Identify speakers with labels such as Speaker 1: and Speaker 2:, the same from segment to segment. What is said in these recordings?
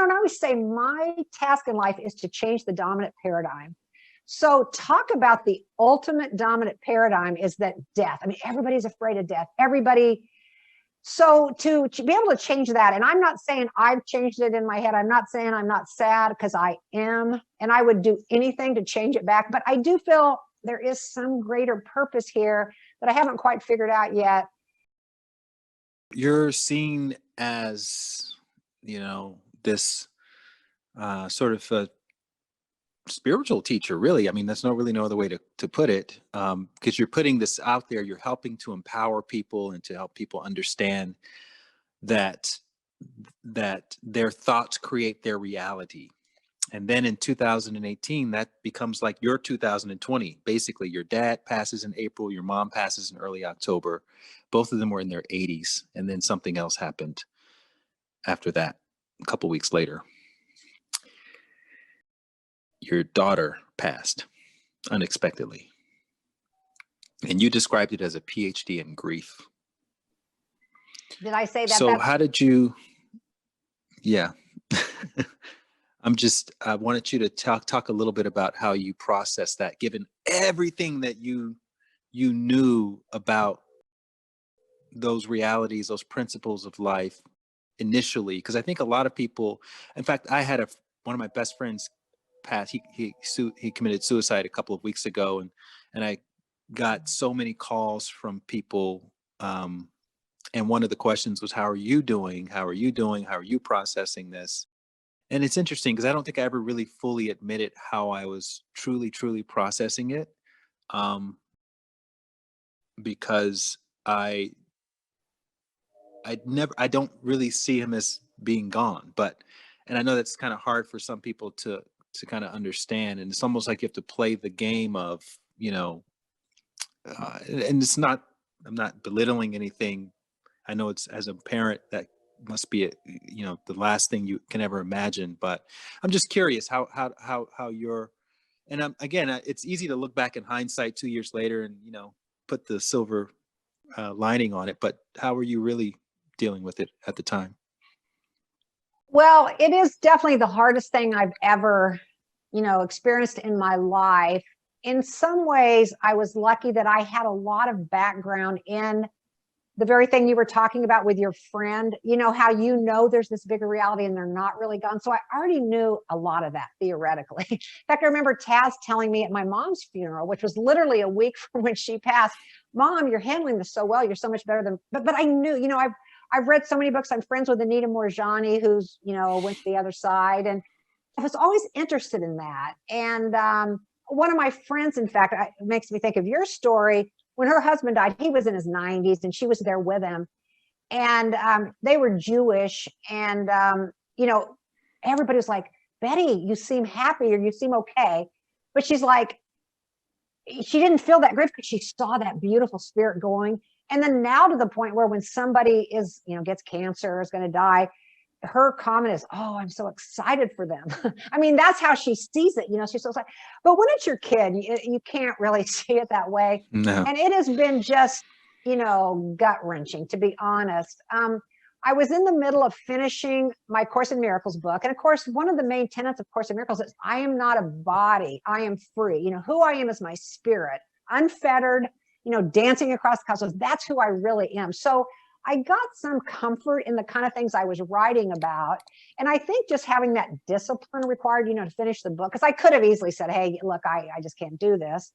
Speaker 1: and I always say my task in life is to change the dominant paradigm. So talk about the ultimate dominant paradigm is that death. I mean, everybody's afraid of death. Everybody. So to be able to change that, and I'm not saying I've changed it in my head. I'm not saying I'm not sad, because I am, and I would do anything to change it back. But I do feel there is some greater purpose here that I haven't quite figured out yet.
Speaker 2: You're seen as, this sort of a spiritual teacher, really. I mean, that's not really no other way to put it, because you're putting this out there. You're helping to empower people and to help people understand that their thoughts create their reality. And then in 2018, that becomes like your 2020. Basically, your dad passes in April, your mom passes in early October. Both of them were in their 80s. And then something else happened after that, a couple weeks later. Your daughter passed unexpectedly. And you described it as a PhD in grief.
Speaker 1: Did I say that?
Speaker 2: So how did you, yeah. I wanted you to talk a little bit about how you process that, given everything that you knew about those realities, those principles of life initially. Because I think a lot of people, in fact, I had one of my best friends pass. He committed suicide a couple of weeks ago, and I got so many calls from people. And one of the questions was, how are you doing? How are you doing? How are you processing this? And it's interesting because I don't think I ever really fully admitted how I was truly, truly processing it. Because I don't really see him as being gone, and I know that's kind of hard for some people to kind of understand. And it's almost like you have to play the game of, and it's not, I'm not belittling anything. I know it's, as a parent, that must be the last thing you can ever imagine, but I'm just curious how you're, and again, it's easy to look back in hindsight 2 years later and put the silver lining on it, but how were you really dealing with it at the time?
Speaker 1: Well, it is definitely the hardest thing I've ever experienced in my life. In some ways, I was lucky that I had a lot of background in the very thing you were talking about with your friend, how there's this bigger reality and they're not really gone. So I already knew a lot of that theoretically. In fact, I remember Taz telling me at my mom's funeral, which was literally a week from when she passed, "Mom, you're handling this so well. You're so much better than," but I knew, I've read so many books. I'm friends with Anita Moorjani, who's, went to the other side. And I was always interested in that. And one of my friends, in fact, it makes me think of your story. When her husband died, he was in his 90s and she was there with him. And they were Jewish. And, everybody was like, "Betty, you seem happy, or you seem okay." But she's like, she didn't feel that grief because she saw that beautiful spirit going. And then now to the point where when somebody is, gets cancer or is going to die, her comment is, "Oh, I'm so excited for them." I mean, that's how she sees it. She's so excited. But when it's your kid, you can't really see it that way.
Speaker 2: No.
Speaker 1: And it has been just, gut wrenching, to be honest. I was in the middle of finishing my Course in Miracles book. And of course, one of the main tenets of Course in Miracles is I am not a body. I am free. Who I am is my spirit, unfettered, dancing across the cosmos. That's who I really am. So I got some comfort in the kind of things I was writing about. And I think just having that discipline required, to finish the book, because I could have easily said, "Hey, look, I just can't do this."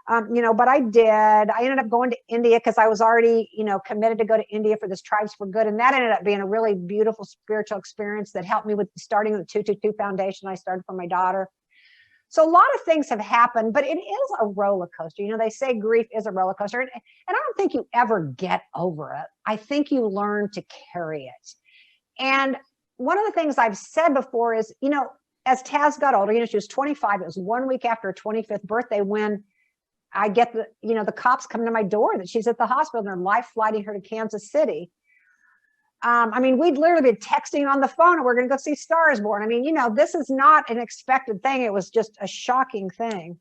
Speaker 1: But I did. I ended up going to India because I was already, committed to go to India for this Tribes for Good. And that ended up being a really beautiful spiritual experience that helped me with starting the 222 Foundation I started for my daughter. So a lot of things have happened, but it is a roller coaster. They say grief is a roller coaster. And I don't think you ever get over it. I think you learn to carry it. And one of the things I've said before is, as Taz got older, she was 25. It was 1 week after her 25th birthday when I get the cops come to my door that she's at the hospital and they're life flighting her to Kansas City. We'd literally been texting on the phone and we're going to go see Stars Born. This is not an expected thing. It was just a shocking thing.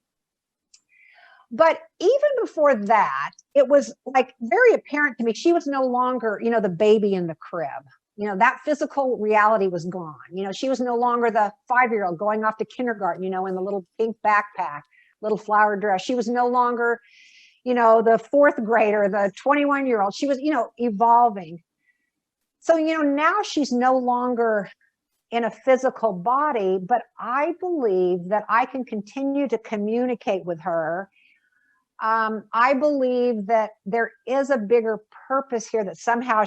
Speaker 1: But even before that, it was like very apparent to me, she was no longer, the baby in the crib. that physical reality was gone. She was no longer the 5-year-old going off to kindergarten, in the little pink backpack, little flower dress. She was no longer, the 4th grader, the 21-year-old. She was, evolving. So, now she's no longer in a physical body, but I believe that I can continue to communicate with her. I believe that there is a bigger purpose here, that somehow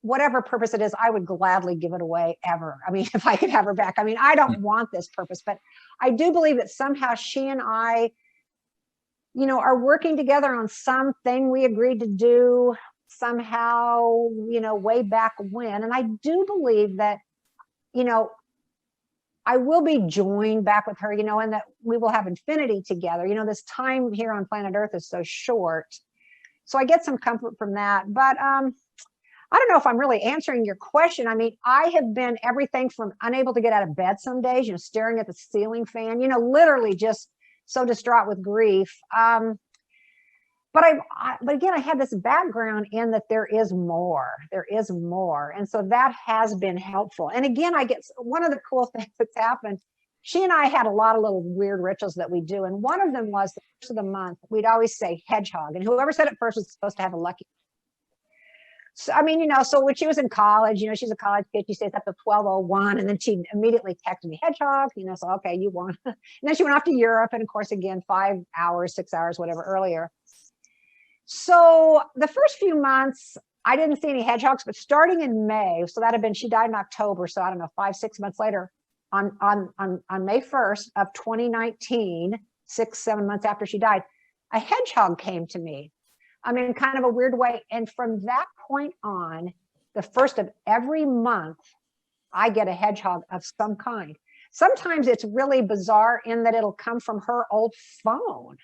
Speaker 1: whatever purpose it is, I would gladly give it away ever. If I could have her back. I don't want this purpose, but I do believe that somehow she and I, are working together on something we agreed to do somehow, way back when. And I do believe that, I will be joined back with her, and that we will have infinity together. This time here on planet Earth is so short. So I get some comfort from that. But I don't know if I'm really answering your question. I have been everything from unable to get out of bed some days, staring at the ceiling fan, literally just so distraught with grief. But again, I had this background in that there is more. And so that has been helpful. And again, I get one of the cool things that's happened. She and I had a lot of little weird rituals that we do. And one of them was the first of the month, we'd always say hedgehog. And whoever said it first was supposed to have a lucky. So, so when she was in college, she's a college kid, she stays up to 12:01, and then she immediately texted me hedgehog, so, okay, you won. And then she went off to Europe. And of course, again, 5 hours, 6 hours, whatever earlier. So the first few months, I didn't see any hedgehogs, but starting in May, so that had been, she died in October. So I don't know, 5-6 months later, on May 1st of 2019, 6-7 months after she died, a hedgehog came to me. Kind of a weird way. And from that point on, the first of every month, I get a hedgehog of some kind. Sometimes it's really bizarre in that it'll come from her old phone.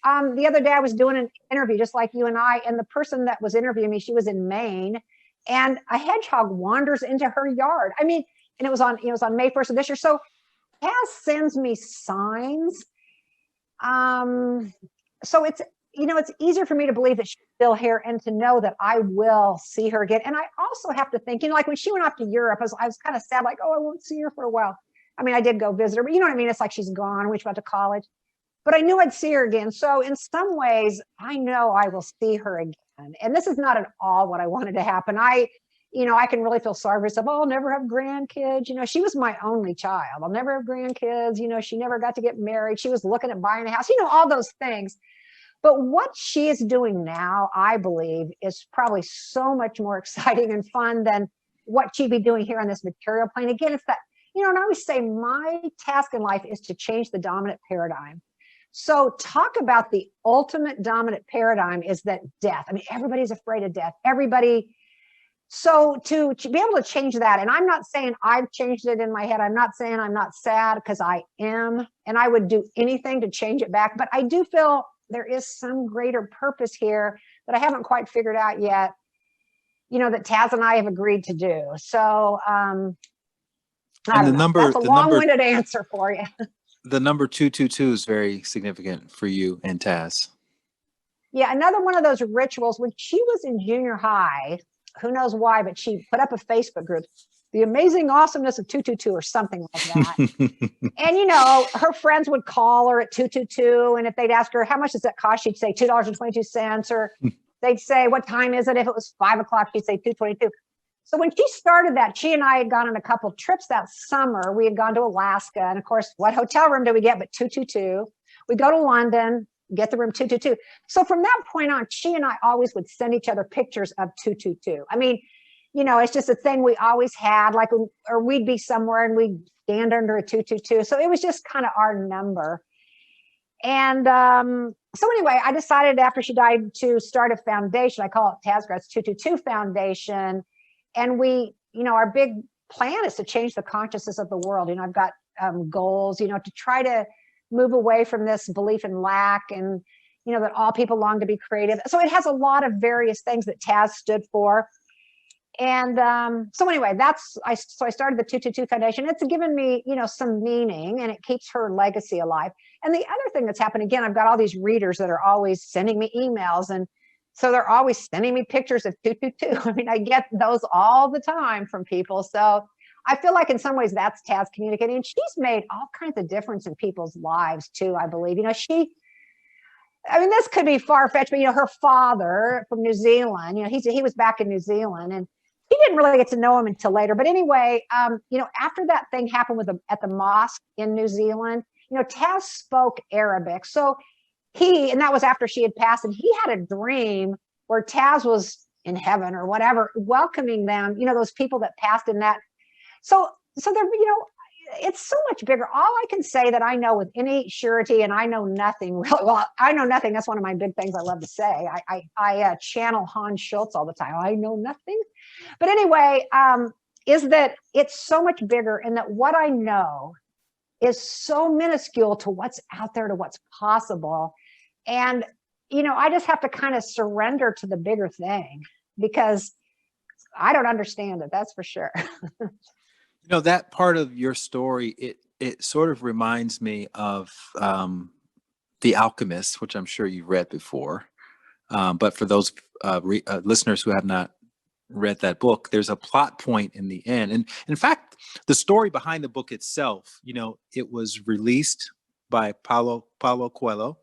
Speaker 1: The other day I was doing an interview just like you and I, and the person that was interviewing me, she was in Maine, and a hedgehog wanders into her yard. And it was on May 1st of this year. So Cass sends me signs. So it's, it's easier for me to believe that she's still here and to know that I will see her again. And I also have to think, like when she went off to Europe, I was kind of sad, like, oh, I won't see her for a while. I did go visit her, but you know what I mean? It's like she's gone. We went to college. But I knew I'd see her again. So in some ways, I know I will see her again. And this is not at all what I wanted to happen. I can really feel sorry for myself. Oh, I'll never have grandkids. She was my only child. I'll never have grandkids. She never got to get married. She was looking at buying a house, all those things. But what she is doing now, I believe, is probably so much more exciting and fun than what she'd be doing here on this material plane. Again, it's that, and I always say my task in life is to change the dominant paradigm. So talk about the ultimate dominant paradigm is that death. Everybody's afraid of death. Everybody. So to be able to change that, and I'm not saying I've changed it in my head. I'm not saying I'm not sad, because I am, and I would do anything to change it back. But I do feel there is some greater purpose here that I haven't quite figured out yet, that Taz and I have agreed to do. So that's a long-winded answer for you.
Speaker 2: The number 222 is very significant for you and Taz.
Speaker 1: Yeah, another one of those rituals. When she was in junior high, who knows why, but she put up a Facebook group, The Amazing Awesomeness of 222 or something like that. And, her friends would call her at 222. And if they'd ask her, how much does that cost? She'd say $2.22. Or they'd say, what time is it? If it was 5 o'clock, she'd say 2:22. So when she started that, she and I had gone on a couple of trips that summer. We had gone to Alaska. And of course, what hotel room do we get but 222? We go to London, get the room 222. So from that point on, she and I always would send each other pictures of 222. It's just a thing we always had, or we'd be somewhere and we'd stand under a 222. So it was just kind of our number. And so anyway, I decided after she died to start a foundation. I call it Taz Grout's 222 Foundation. And we, our big plan is to change the consciousness of the world. I've got goals, to try to move away from this belief in lack and, that all people long to be creative. So it has a lot of various things that Taz stood for. And so anyway, I started the 222 Foundation. It's given me, some meaning, and it keeps her legacy alive. And the other thing that's happened, again, I've got all these readers that are always sending me emails and So they're always sending me pictures of 222. I mean, I get those all the time from people. So I feel like in some ways that's Taz communicating. And she's made all kinds of difference in people's lives too, I believe. I mean, this could be far-fetched, but her father from New Zealand, he was back in New Zealand, and he didn't really get to know him until later. But anyway, after that thing happened at the mosque in New Zealand, Taz spoke Arabic. So and that was after she had passed, and he had a dream where Taz was in heaven or whatever, welcoming them, those people that passed in that. So they're, it's so much bigger. All I can say that I know with any surety, and I know nothing really, well, I know nothing. That's one of my big things I love to say. I channel Hans Schultz all the time. I know nothing. But anyway, is that it's so much bigger, and that what I know is so minuscule to what's out there, to what's possible. And, I just have to kind of surrender to the bigger thing, because I don't understand it. That's for sure.
Speaker 2: That part of your story, it sort of reminds me of The Alchemist, which I'm sure you've read before. But for those listeners who have not read that book, there's a plot point in the end. And in fact, the story behind the book itself, it was released by Paulo Coelho.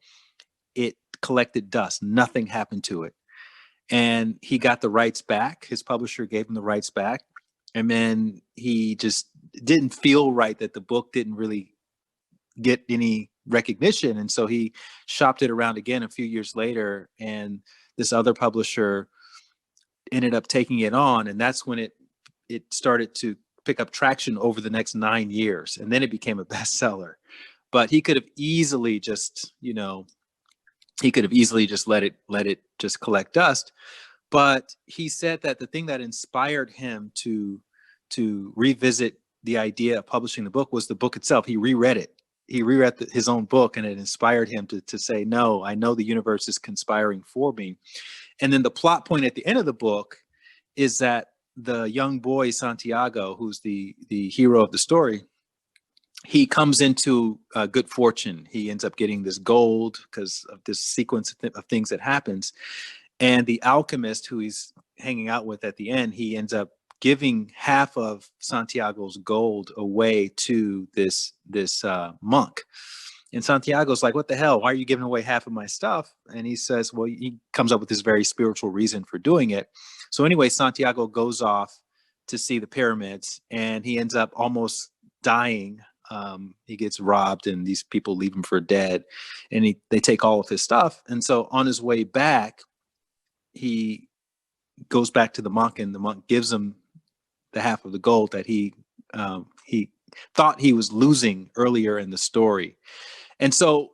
Speaker 2: It collected dust. Nothing happened to it. And he got the rights back. His publisher gave him the rights back. And then he just didn't feel right that the book didn't really get any recognition. And so he shopped it around again a few years later. And this other publisher ended up taking it on. And that's when it started to pick up traction over the next 9 years. And then it became a bestseller. But he could have easily just, let it just collect dust. But he said that the thing that inspired him to revisit the idea of publishing the book was the book itself. He reread it. He reread his own book, and it inspired him to say, no, I know the universe is conspiring for me. And then the plot point at the end of the book is that the young boy, Santiago, who's the hero of the story, he comes into good fortune. He ends up getting this gold because of this sequence of things that happens. And the alchemist who he's hanging out with at the end, he ends up giving half of Santiago's gold away to this monk. And Santiago's like, what the hell? Why are you giving away half of my stuff? And he says, well, he comes up with this very spiritual reason for doing it. So anyway, Santiago goes off to see the pyramids, and he ends up almost dying. He gets robbed, and these people leave him for dead, and they take all of his stuff. And so on his way back, he goes back to the monk, and the monk gives him the half of the gold that he thought he was losing earlier in the story. And so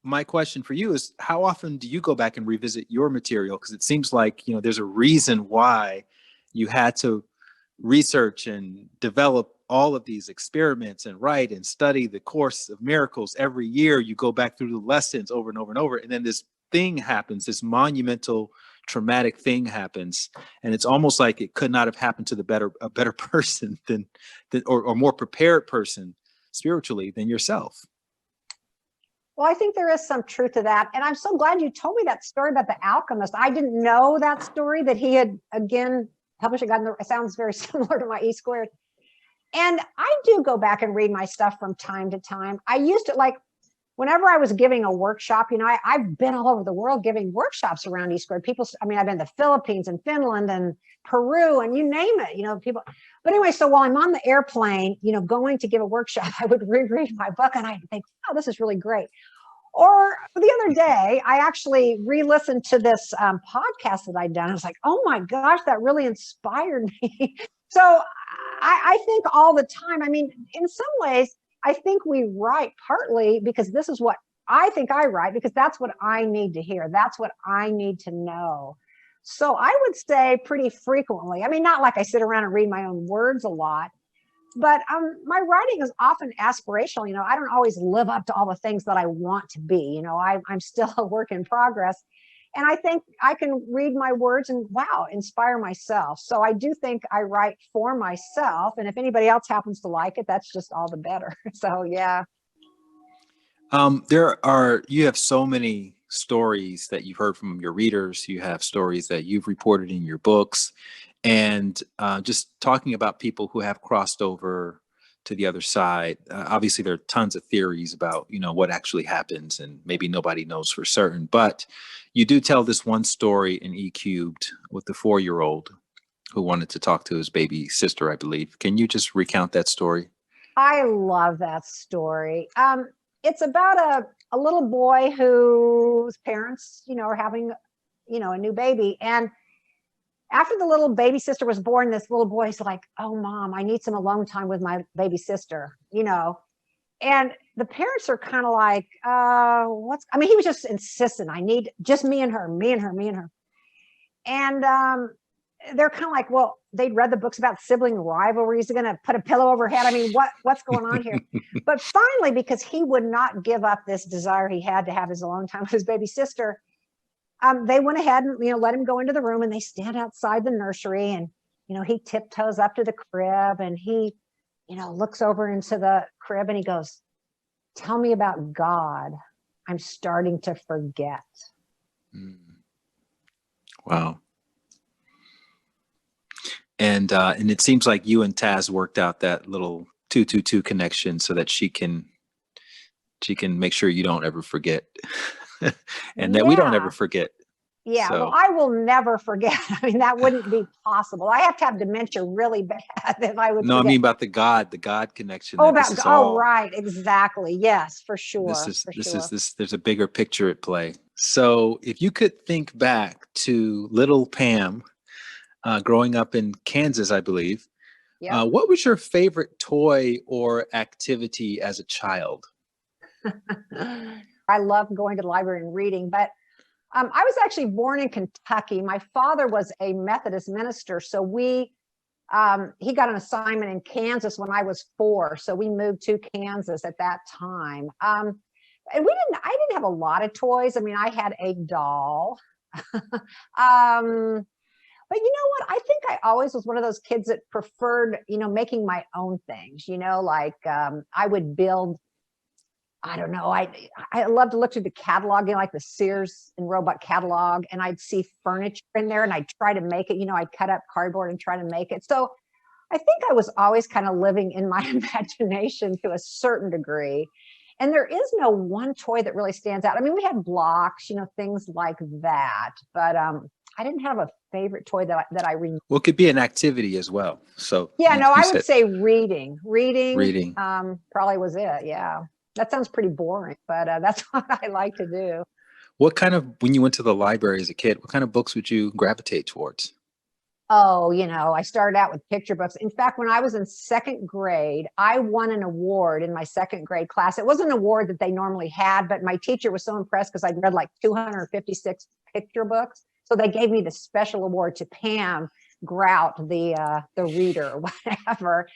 Speaker 2: my question for you is, how often do you go back and revisit your material? Because it seems like, there's a reason why you had to research and develop all of these experiments and write and study the Course of Miracles. Every year you go back through the lessons over and over and over. And then this thing happens, this monumental, traumatic thing happens. And it's almost like it could not have happened to a better person or more prepared person spiritually than yourself.
Speaker 1: Well, I think there is some truth to that. And I'm so glad you told me that story about the alchemist. I didn't know that story, that he had, again, published it. It sounds very similar to my E squared. And I do go back and read my stuff from time to time. I used to, like, whenever I was giving a workshop, I've been all over the world giving workshops around E squared. I've been in the Philippines and Finland and Peru and you name it, people. But anyway, so while I'm on the airplane, going to give a workshop, I would reread my book and I'd think, wow, this is really great. Or the other day, I actually re-listened to this podcast that I'd done. I was like, oh my gosh, that really inspired me. So I think all the time, in some ways, I think we write partly because this is what I think I write, because that's what I need to hear. That's what I need to know. So I would say pretty frequently, not like I sit around and read my own words a lot, but my writing is often aspirational. I don't always live up to all the things that I want to be. I'm still a work in progress. And I think I can read my words and, wow, inspire myself. So I do think I write for myself. And if anybody else happens to like it, that's just all the better. So, yeah.
Speaker 2: You have so many stories that you've heard from your readers. You have stories that you've reported in your books, and just talking about people who have crossed over to the other side. Obviously, there are tons of theories about, what actually happens, and maybe nobody knows for certain. But you do tell this one story in E Cubed with the 4-year-old who wanted to talk to his baby sister, I believe. Can you just recount that story?
Speaker 1: I love that story. It's about a little boy whose parents, are having, a new baby. And after the little baby sister was born, this little boy's like, "Oh, Mom, I need some alone time with my baby sister," And the parents are kind of like, he was just insistent. "I need just me and her, me and her, me and her." And they're kind of like, well, they'd read the books about sibling rivalries. They're going to put a pillow over her head. I mean, what's going on here? But finally, because he would not give up this desire he had to have his alone time with his baby sister, they went ahead and, let him go into the room, and they stand outside the nursery, and, he tiptoes up to the crib, and he, looks over into the crib, and he goes, "Tell me about God. I'm starting to forget."
Speaker 2: Wow. And it seems like you and Taz worked out that little 222 connection so that she can make sure you don't ever forget, and that we don't ever forget.
Speaker 1: Yeah,
Speaker 2: So,
Speaker 1: well, I will never forget. I mean, that wouldn't be possible. I have to have dementia really bad if I would.
Speaker 2: No,
Speaker 1: forget.
Speaker 2: I mean about the God connection.
Speaker 1: Right, exactly. Yes, for sure.
Speaker 2: There's a bigger picture at play. So, if you could think back to little Pam, growing up in Kansas, I believe.
Speaker 1: Yeah.
Speaker 2: What was your favorite toy or activity as a child?
Speaker 1: I loved going to the library and reading, but I was actually born in Kentucky. My father was a Methodist minister, so he got an assignment in Kansas when I was 4, so we moved to Kansas at that time. And I didn't have a lot of toys. I mean, I had a doll. But you know what? I think I always was one of those kids that preferred, making my own things, like I would build, I don't know. I love to look through the catalog, like the Sears and Roebuck catalog, and I'd see furniture in there, and I'd try to make it, I'd cut up cardboard and try to make it. So I think I was always kind of living in my imagination to a certain degree. And there is no one toy that really stands out. I mean, we had blocks, things like that, but I didn't have a favorite toy that I read.
Speaker 2: Well, it could be an activity as well. So
Speaker 1: yeah, I would say reading. Reading.
Speaker 2: Reading.
Speaker 1: Probably was it. Yeah, that sounds pretty boring, but that's what I like to do.
Speaker 2: When you went to the library as a kid, what kind of books would you gravitate towards?
Speaker 1: Oh, I started out with picture books. In fact, when I was in 2nd grade, I won an award in my 2nd grade class. It wasn't an award that they normally had, but my teacher was so impressed because I'd read like 256 picture books. So they gave me the special award to Pam Grout, the reader, whatever.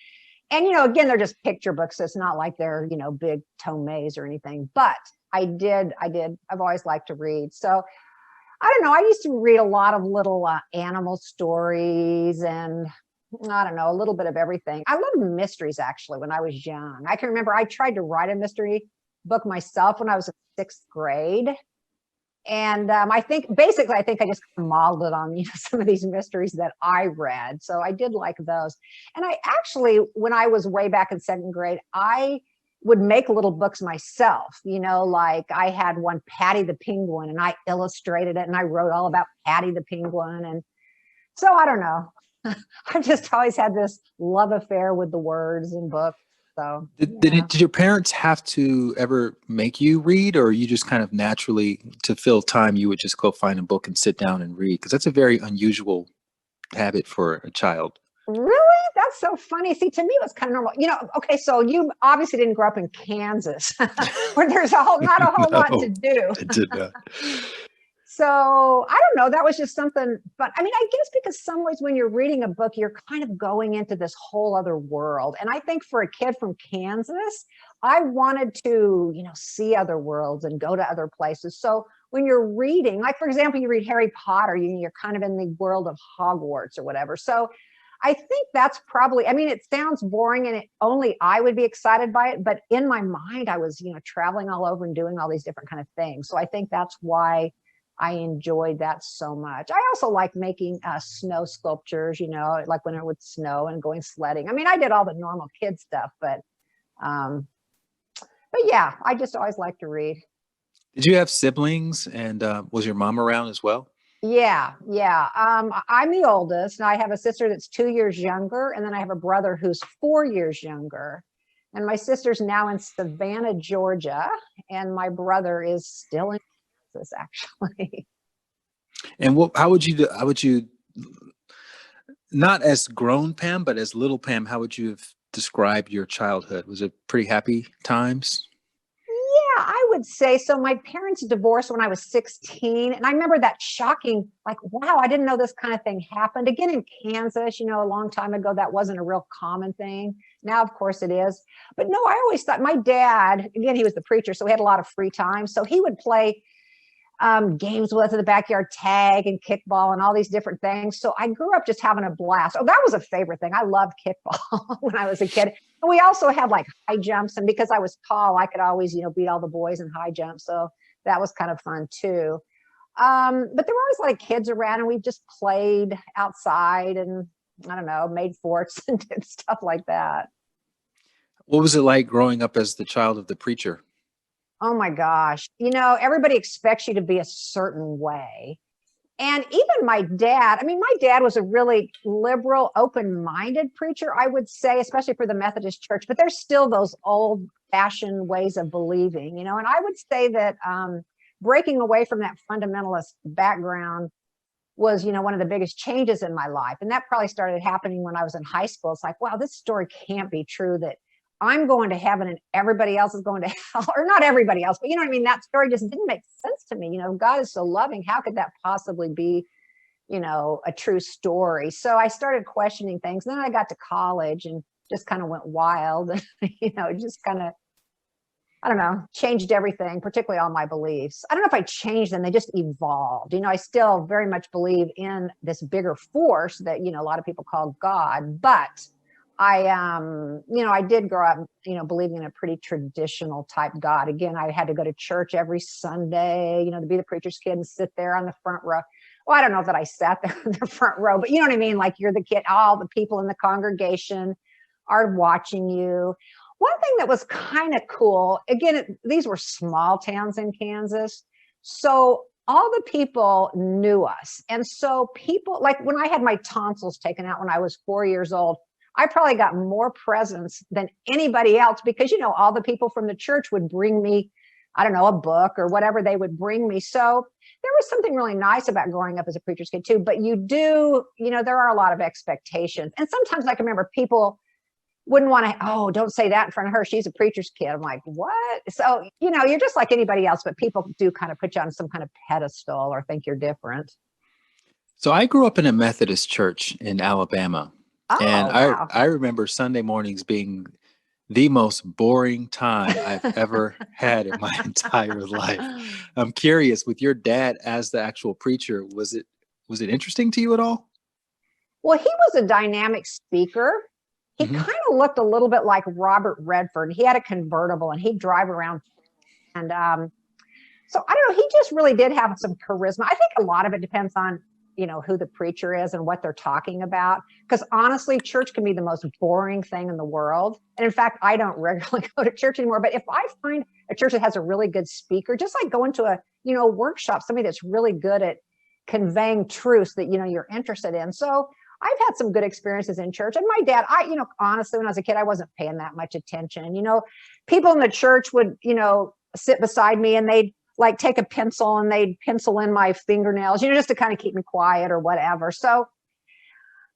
Speaker 1: And, again, they're just picture books. So it's not like they're, big tomes or anything. But I've always liked to read. So I don't know. I used to read a lot of little animal stories and I don't know, a little bit of everything. I loved mysteries actually when I was young. I can remember I tried to write a mystery book myself when I was in 6th grade. And I think I just modeled it on, some of these mysteries that I read. So I did like those. And I actually, when I was way back in 2nd grade, I would make little books myself, like I had one, Patty the Penguin, and I illustrated it and I wrote all about Patty the Penguin. And so I don't know. I've just always had this love affair with the words and books. So
Speaker 2: did your parents have to ever make you read, or you just kind of naturally, to fill time, you would just go find a book and sit down and read? Because that's a very unusual habit for a child.
Speaker 1: Really? That's so funny. See, to me, it was kind of normal. Okay, so you obviously didn't grow up in Kansas, where there's not a whole lot to do.
Speaker 2: I did not.
Speaker 1: So I don't know. That was just something. But I mean, I guess because some ways when you're reading a book, you're kind of going into this whole other world. And I think for a kid from Kansas, I wanted to, see other worlds and go to other places. So when you're reading, like, for example, you read Harry Potter, you're kind of in the world of Hogwarts or whatever. So I think that's probably, I mean, it sounds boring and only I would be excited by it, but in my mind, I was, traveling all over and doing all these different kind of things. So I think that's why I enjoyed that so much. I also like making snow sculptures, like when it would snow and going sledding. I mean, I did all the normal kid stuff, um, but yeah, I just always like to read.
Speaker 2: Did you have siblings, and was your mom around as well?
Speaker 1: Yeah, yeah. I'm the oldest, and I have a sister that's 2 years younger, and then I have a brother who's 4 years younger. And my sister's now in Savannah, Georgia, and my brother is still in Kansas, actually.
Speaker 2: And how would you, not as grown Pam, but as little Pam, how would you have described your childhood? Was it pretty happy times?
Speaker 1: Yeah, I would say so. My parents divorced when I was 16. And I remember that shocking, like, wow, I didn't know this kind of thing happened. Again, in Kansas, a long time ago, that wasn't a real common thing. Now, of course, it is. But no, I always thought my dad, again, he was the preacher, so he had a lot of free time. So he would play games with us in the backyard, tag and kickball and all these different things. So I grew up just having a blast. Oh, that was a favorite thing. I loved kickball when I was a kid. And we also had like high jumps. And because I was tall, I could always, beat all the boys in high jumps. So that was kind of fun too. But there were always a lot of kids around and we just played outside and I don't know, made forts and did stuff like that.
Speaker 2: What was it like growing up as the child of the preacher?
Speaker 1: Oh my gosh. Everybody expects you to be a certain way. And even my dad, I mean, my dad was a really liberal, open-minded preacher, I would say, especially for the Methodist Church, but there's still those old-fashioned ways of believing, and I would say that breaking away from that fundamentalist background was, one of the biggest changes in my life. And that probably started happening when I was in high school. It's like, wow, this story can't be true that I'm going to heaven and everybody else is going to hell, or not everybody else, but you know what I mean? That story just didn't make sense to me. God is so loving. How could that possibly be, a true story? So I started questioning things. Then I got to college and just kind of went wild and, just kind of, I don't know, changed everything, particularly all my beliefs. I don't know if I changed them. They just evolved. I still very much believe in this bigger force that, a lot of people call God, but I did grow up, believing in a pretty traditional type God. Again, I had to go to church every Sunday, to be the preacher's kid and sit there on the front row. Well, I don't know that I sat there in the front row, but you know what I mean? Like you're the kid, all the people in the congregation are watching you. One thing that was kind of cool, again, these were small towns in Kansas. So all the people knew us. And so people, like when I had my tonsils taken out when I was 4 years old, I probably got more presents than anybody else because, all the people from the church would bring me, I don't know, a book or whatever they would bring me. So there was something really nice about growing up as a preacher's kid too. But you do, there are a lot of expectations. And sometimes I can remember people wouldn't want to, oh, don't say that in front of her. She's a preacher's kid. I'm like, what? So, you're just like anybody else, but people do kind of put you on some kind of pedestal or think you're different.
Speaker 2: So I grew up in a Methodist church in Alabama. And
Speaker 1: Oh, wow.
Speaker 2: I remember Sunday mornings being the most boring time I've ever had in my entire life. I'm curious, with your dad as the actual preacher, was it interesting to you at all?
Speaker 1: Well, he was a dynamic speaker. He
Speaker 2: Hmm.
Speaker 1: kind of looked a little bit like Robert Redford. He had a convertible and he'd drive around. And so I don't know, he just really did have some charisma. I think a lot of it depends on, who the preacher is and what they're talking about. Because honestly, church can be the most boring thing in the world. And in fact, I don't regularly go to church anymore. But if I find a church that has a really good speaker, just like going to a, workshop, somebody that's really good at conveying truths that, you're interested in. So I've had some good experiences in church. And my dad, honestly, when I was a kid, I wasn't paying that much attention. People in the church would, sit beside me and they'd like take a pencil and they'd pencil in my fingernails, just to kind of keep me quiet or whatever. So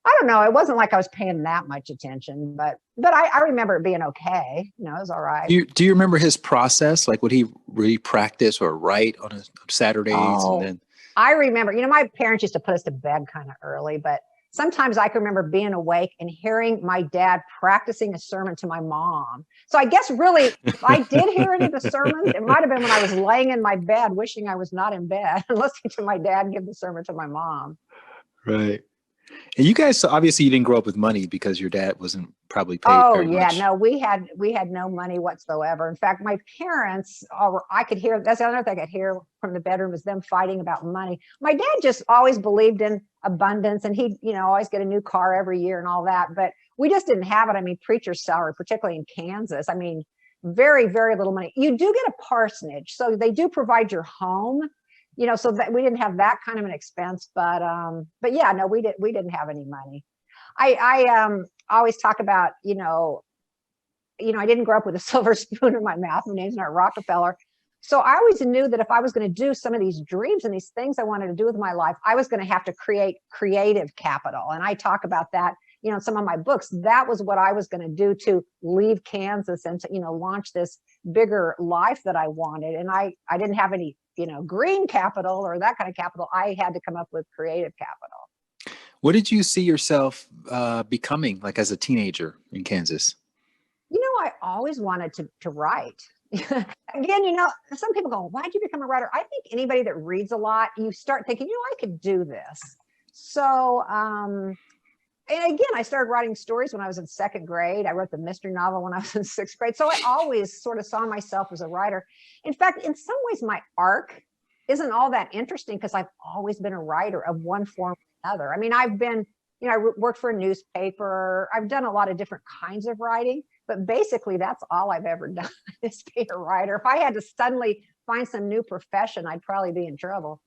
Speaker 1: I don't know. It wasn't like I was paying that much attention, but I remember it being okay. It was all right.
Speaker 2: Do you remember his process? Like, would he really practice or write on Saturdays and
Speaker 1: Oh,
Speaker 2: then?
Speaker 1: I remember, my parents used to put us to bed kind of early, but sometimes I can remember being awake and hearing my dad practicing a sermon to my mom. So I guess really, if I did hear any of the sermons, it might have been when I was laying in my bed, wishing I was not in bed and listening to my dad give the sermon to my mom.
Speaker 2: Right. And you guys, so obviously you didn't grow up with money because your dad wasn't probably paid
Speaker 1: Oh
Speaker 2: very
Speaker 1: yeah,
Speaker 2: much.
Speaker 1: no, we had no money whatsoever. In fact, my parents, I could hear, that's the other thing I could hear from the bedroom was them fighting about money. My dad just always believed in abundance, and he, always get a new car every year and all that, but we just didn't have it. I mean, preacher's salary, particularly in Kansas, I mean, very, very little money. You do get a parsonage, so they do provide your home, so that we didn't have that kind of an expense, but yeah, no, we didn't have any money. I always talk about, I didn't grow up with a silver spoon in my mouth. My name's not Rockefeller. So I always knew that if I was going to do some of these dreams and these things I wanted to do with my life, I was going to have to create creative capital. And I talk about that, in some of my books. That was what I was going to do to leave Kansas and to, launch this bigger life that I wanted. And I didn't have any, green capital or that kind of capital. I had to come up with creative capital.
Speaker 2: What did you see yourself becoming like as a teenager in Kansas?
Speaker 1: I always wanted to write. Again, some people go, why'd you become a writer? I think anybody that reads a lot, you start thinking, I could do this. So, and again, I started writing stories when I was in second grade. I wrote the mystery novel when I was in sixth grade. So I always sort of saw myself as a writer. In fact, in some ways, my arc isn't all that interesting because I've always been a writer of one form or another. I mean, I've been, I worked for a newspaper. I've done a lot of different kinds of writing, but basically that's all I've ever done is be a writer. If I had to suddenly find some new profession, I'd probably be in trouble.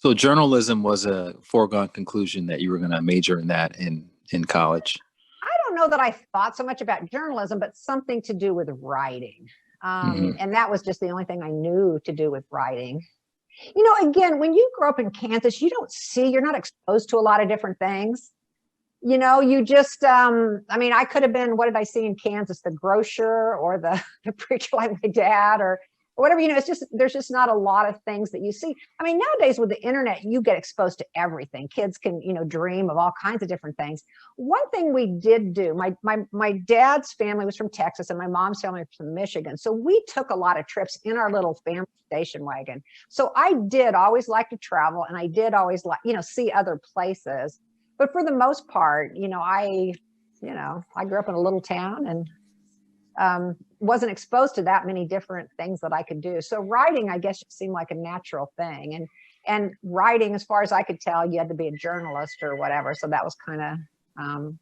Speaker 2: So journalism was a foregone conclusion that you were going to major in that in college.
Speaker 1: I don't know that I thought so much about journalism, but something to do with writing. And that was just the only thing I knew to do with writing. Again, when you grow up in Kansas, you're not exposed to a lot of different things. You just, I could have been, what did I see in Kansas? The grocer or the preacher like my dad or whatever, there's just not a lot of things that you see. I mean, nowadays with the internet, you get exposed to everything. Kids can, dream of all kinds of different things. One thing we did do, my dad's family was from Texas and my mom's family was from Michigan. So we took a lot of trips in our little family station wagon. So I did always like to travel and I did always like, see other places. But for the most part, I grew up in a little town and wasn't exposed to that many different things that I could do. So writing, I guess, seemed like a natural thing. And writing, as far as I could tell, you had to be a journalist or whatever. So that was kind of,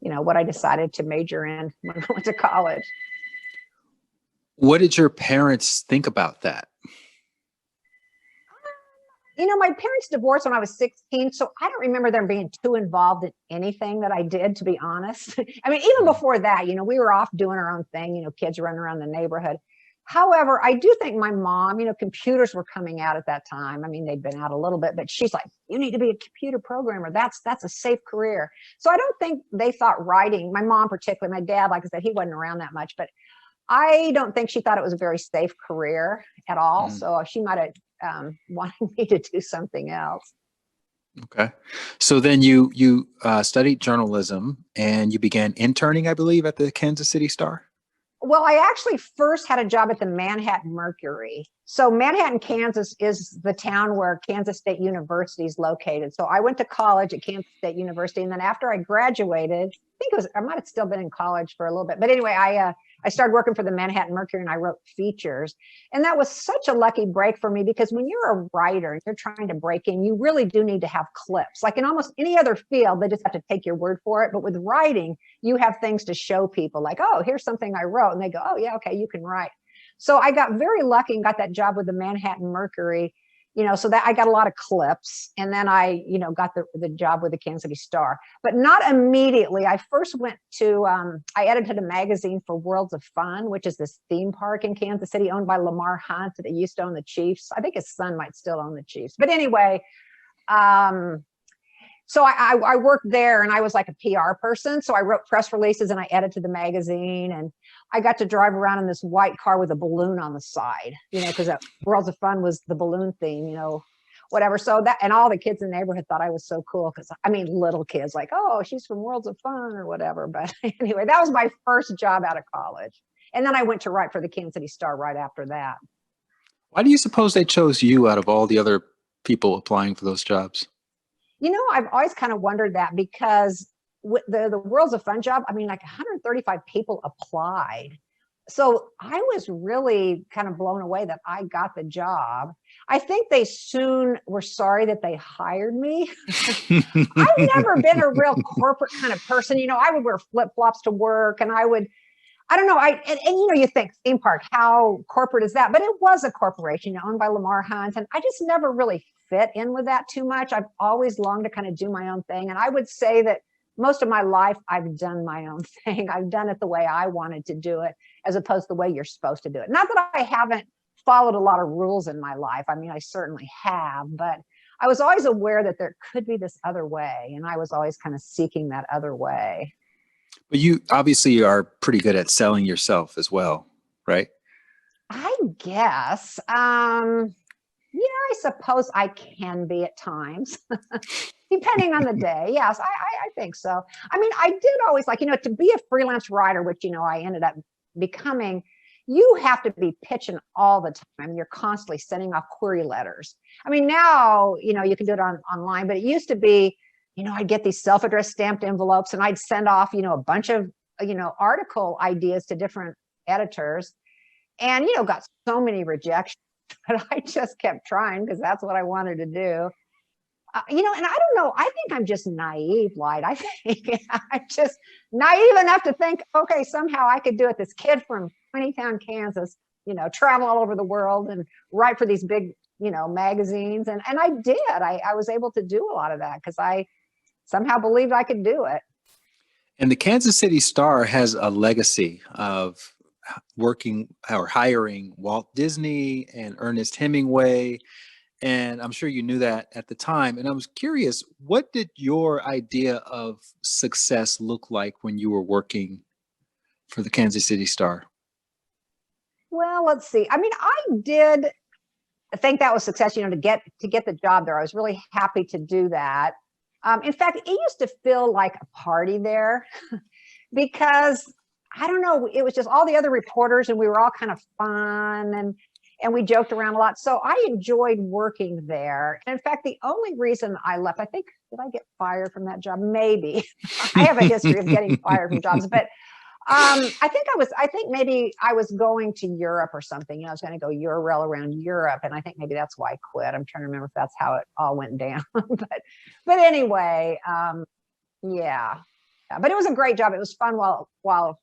Speaker 1: what I decided to major in when I went to college.
Speaker 2: What did your parents think about that?
Speaker 1: My parents divorced when I was 16, so I don't remember them being too involved in anything that I did, to be honest. I mean, even before that, we were off doing our own thing, kids running around the neighborhood. However, I do think my mom, computers were coming out at that time. I mean, they'd been out a little bit, but she's like, you need to be a computer programmer. That's a safe career. So I don't think they thought writing, my mom particularly, my dad, like I said, he wasn't around that much, but I don't think she thought it was a very safe career at all. So she might have wanted me to do something else.
Speaker 2: Okay. So then you studied journalism and you began interning, I believe, at the Kansas City Star.
Speaker 1: Well, I actually first had a job at the Manhattan Mercury. So Manhattan, Kansas is the town where Kansas State University is located. So I went to college at Kansas State University. And then after I graduated, I might have still been in college for a little bit. But anyway, I started working for the Manhattan Mercury and I wrote features. And that was such a lucky break for me because when you're a writer and you're trying to break in, you really do need to have clips. Like in almost any other field, they just have to take your word for it. But with writing, you have things to show people like, oh, here's something I wrote. And they go, oh, yeah, okay, you can write. So I got very lucky and got that job with the Manhattan Mercury, so that I got a lot of clips. And then I, got the job with the Kansas City Star, but not immediately. I first went to, I edited a magazine for Worlds of Fun, which is this theme park in Kansas City owned by Lamar Hunt that used to own the Chiefs. I think his son might still own the Chiefs. But anyway, so I worked there and I was like a PR person. So I wrote press releases and I edited the magazine and I got to drive around in this white car with a balloon on the side, because Worlds of Fun was the balloon theme, whatever. So that, and all the kids in the neighborhood thought I was so cool. Cause little kids like, oh, she's from Worlds of Fun or whatever. But anyway, that was my first job out of college. And then I went to write for the Kansas City Star right after that.
Speaker 2: Why do you suppose they chose you out of all the other people applying for those jobs?
Speaker 1: I've always kind of wondered that because the World's a Fun job, I mean, like 135 people applied. So I was really kind of blown away that I got the job. I think they soon were sorry that they hired me. I've never been a real corporate kind of person. I would wear flip-flops to work, and I don't know. You think theme park, how corporate is that? But it was a corporation, owned by Lamar Hunt. And I just never really fit in with that too much. I've always longed to kind of do my own thing. And I would say that most of my life, I've done my own thing. I've done it the way I wanted to do it, as opposed to the way you're supposed to do it. Not that I haven't followed a lot of rules in my life. I mean, I certainly have, but I was always aware that there could be this other way. And I was always kind of seeking that other way.
Speaker 2: But you obviously are pretty good at selling yourself as well, right?
Speaker 1: I guess. Yeah, I suppose I can be at times, depending on the day. Yes, I think so. I mean, I did always like, to be a freelance writer, which, I ended up becoming, you have to be pitching all the time. You're constantly sending off query letters. I mean, now, you can do it online, but it used to be, I'd get these self-addressed stamped envelopes, and I'd send off, a bunch of, article ideas to different editors, and, got so many rejections, but I just kept trying because that's what I wanted to do. And I don't know, I think I'm just naive, Light. I think I'm just naive enough to think, okay, somehow I could do it. This kid from Town, Kansas, travel all over the world and write for these big, magazines. And I did. I was able to do a lot of that because I somehow believed I could do it.
Speaker 2: And the Kansas City Star has a legacy of working or hiring Walt Disney and Ernest Hemingway. And I'm sure you knew that at the time. And I was curious, what did your idea of success look like when you were working for the Kansas City Star?
Speaker 1: Well, let's see. I mean, I did think that was success, to get the job there. I was really happy to do that. In fact, it used to feel like a party there because I don't know, it was just all the other reporters, and we were all kind of fun, and we joked around a lot. So I enjoyed working there. And in fact, the only reason I left, I think, did I get fired from that job? Maybe. I have a history of getting fired from jobs, but I think maybe I was going to Europe or something. I was going to go Euro around Europe, and I think maybe that's why I quit. I'm trying to remember if that's how it all went down. but anyway, yeah. But it was a great job. It was fun while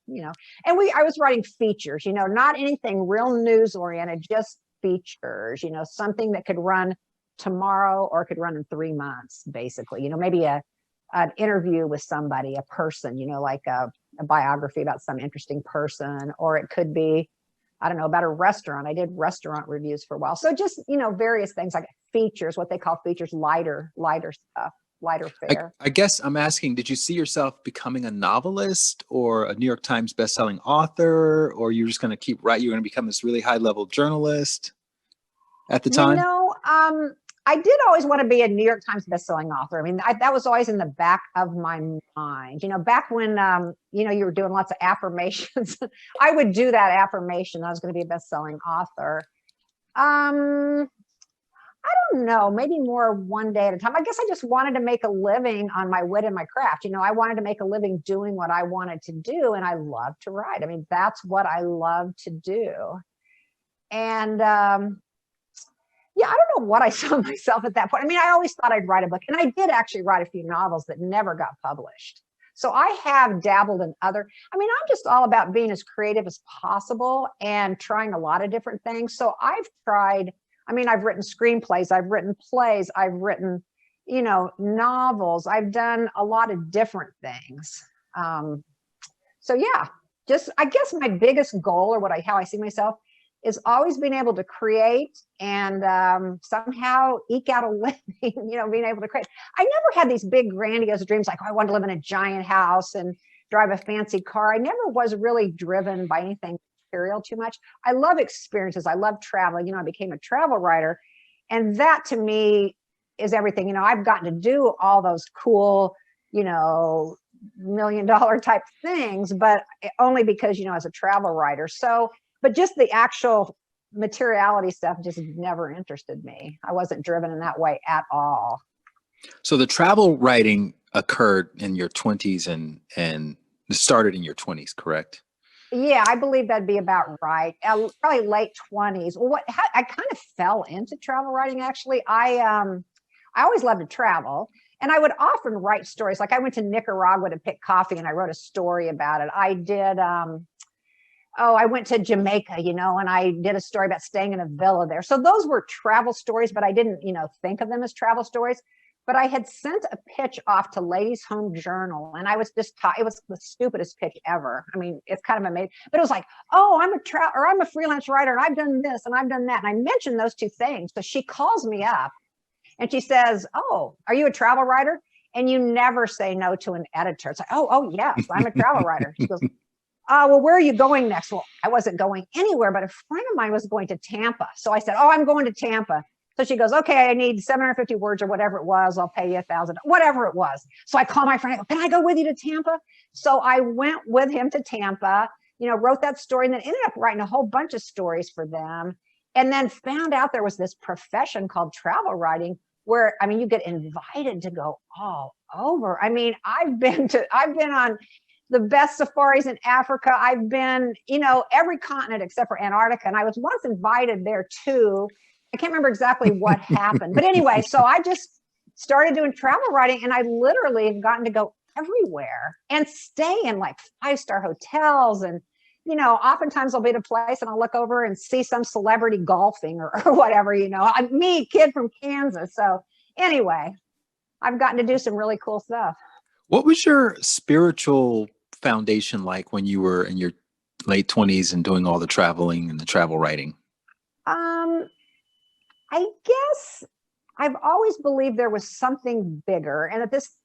Speaker 1: and I was writing features, not anything real news oriented, just features, something that could run tomorrow or could run in 3 months, basically. Maybe an interview with somebody, a person, like a biography about some interesting person, or it could be, I don't know, about a restaurant. I did restaurant reviews for a while. So just, various things like features, what they call features, lighter stuff, lighter fare.
Speaker 2: I guess I'm asking, did you see yourself becoming a novelist or a New York Times bestselling author, or you're just going to keep writing? You're going to become this really high level journalist at the time?
Speaker 1: I did always want to be a New York Times bestselling author. I mean, that was always in the back of my mind. Back when, you were doing lots of affirmations, I would do that affirmation. I was going to be a bestselling author. I don't know, maybe more one day at a time. I guess I just wanted to make a living on my wit and my craft. I wanted to make a living doing what I wanted to do, and I love to write. I mean, that's what I love to do. And, yeah, I don't know what I saw myself at that point. I mean, I always thought I'd write a book, and I did actually write a few novels that never got published. So I have dabbled in I'm just all about being as creative as possible and trying a lot of different things. So I've written screenplays, I've written plays, I've written, novels. I've done a lot of different things. So yeah, I guess my biggest goal, or how I see myself, is always being able to create and somehow eke out a living, being able to create. I never had these big grandiose dreams like, I want to live in a giant house and drive a fancy car. I never was really driven by anything material too much. I love experiences. I love traveling. I became a travel writer, and that to me is everything. I've gotten to do all those cool, $1 million type things, but only because, as a travel writer. So, but just the actual materiality stuff just never interested me. I wasn't driven in that way at all.
Speaker 2: So the travel writing occurred in your 20s and started in your 20s, correct?
Speaker 1: Yeah, I believe that'd be about right. Probably late 20s. Well, I kind of fell into travel writing actually. I always loved to travel, and I would often write stories. Like I went to Nicaragua to pick coffee and I wrote a story about it. I did I went to Jamaica, and I did a story about staying in a villa there. So those were travel stories, but I didn't, think of them as travel stories. But I had sent a pitch off to Ladies Home Journal, and I was just taught, it was the stupidest pitch ever. I mean, it's kind of amazing, but it was like, oh, I'm a freelance writer, and I've done this and I've done that, and I mentioned those two things. So she calls me up, and she says, oh, are you a travel writer? And you never say no to an editor. It's like, oh yes, I'm a travel writer. She goes, well, where are you going next? Well, I wasn't going anywhere, but a friend of mine was going to Tampa. So I said, oh, I'm going to Tampa. So she goes, okay, I need 750 words or whatever it was. I'll pay you $1,000, whatever it was. So I call my friend, I go, can I go with you to Tampa? So I went with him to Tampa, wrote that story, and then ended up writing a whole bunch of stories for them. And then found out there was this profession called travel writing where, I mean, you get invited to go all over. I mean, I've been on the best safaris in Africa. I've been, every continent except for Antarctica. And I was once invited there too. I can't remember exactly what happened. But anyway, so I just started doing travel writing, and I literally have gotten to go everywhere and stay in like 5-star hotels. And, oftentimes I'll be at a place and I'll look over and see some celebrity golfing or whatever, I'm me, kid from Kansas. So anyway, I've gotten to do some really cool stuff.
Speaker 2: What was your spiritual foundation like when you were in your late 20s and doing all the traveling and the travel writing?
Speaker 1: I guess I've always believed there was something bigger, and that this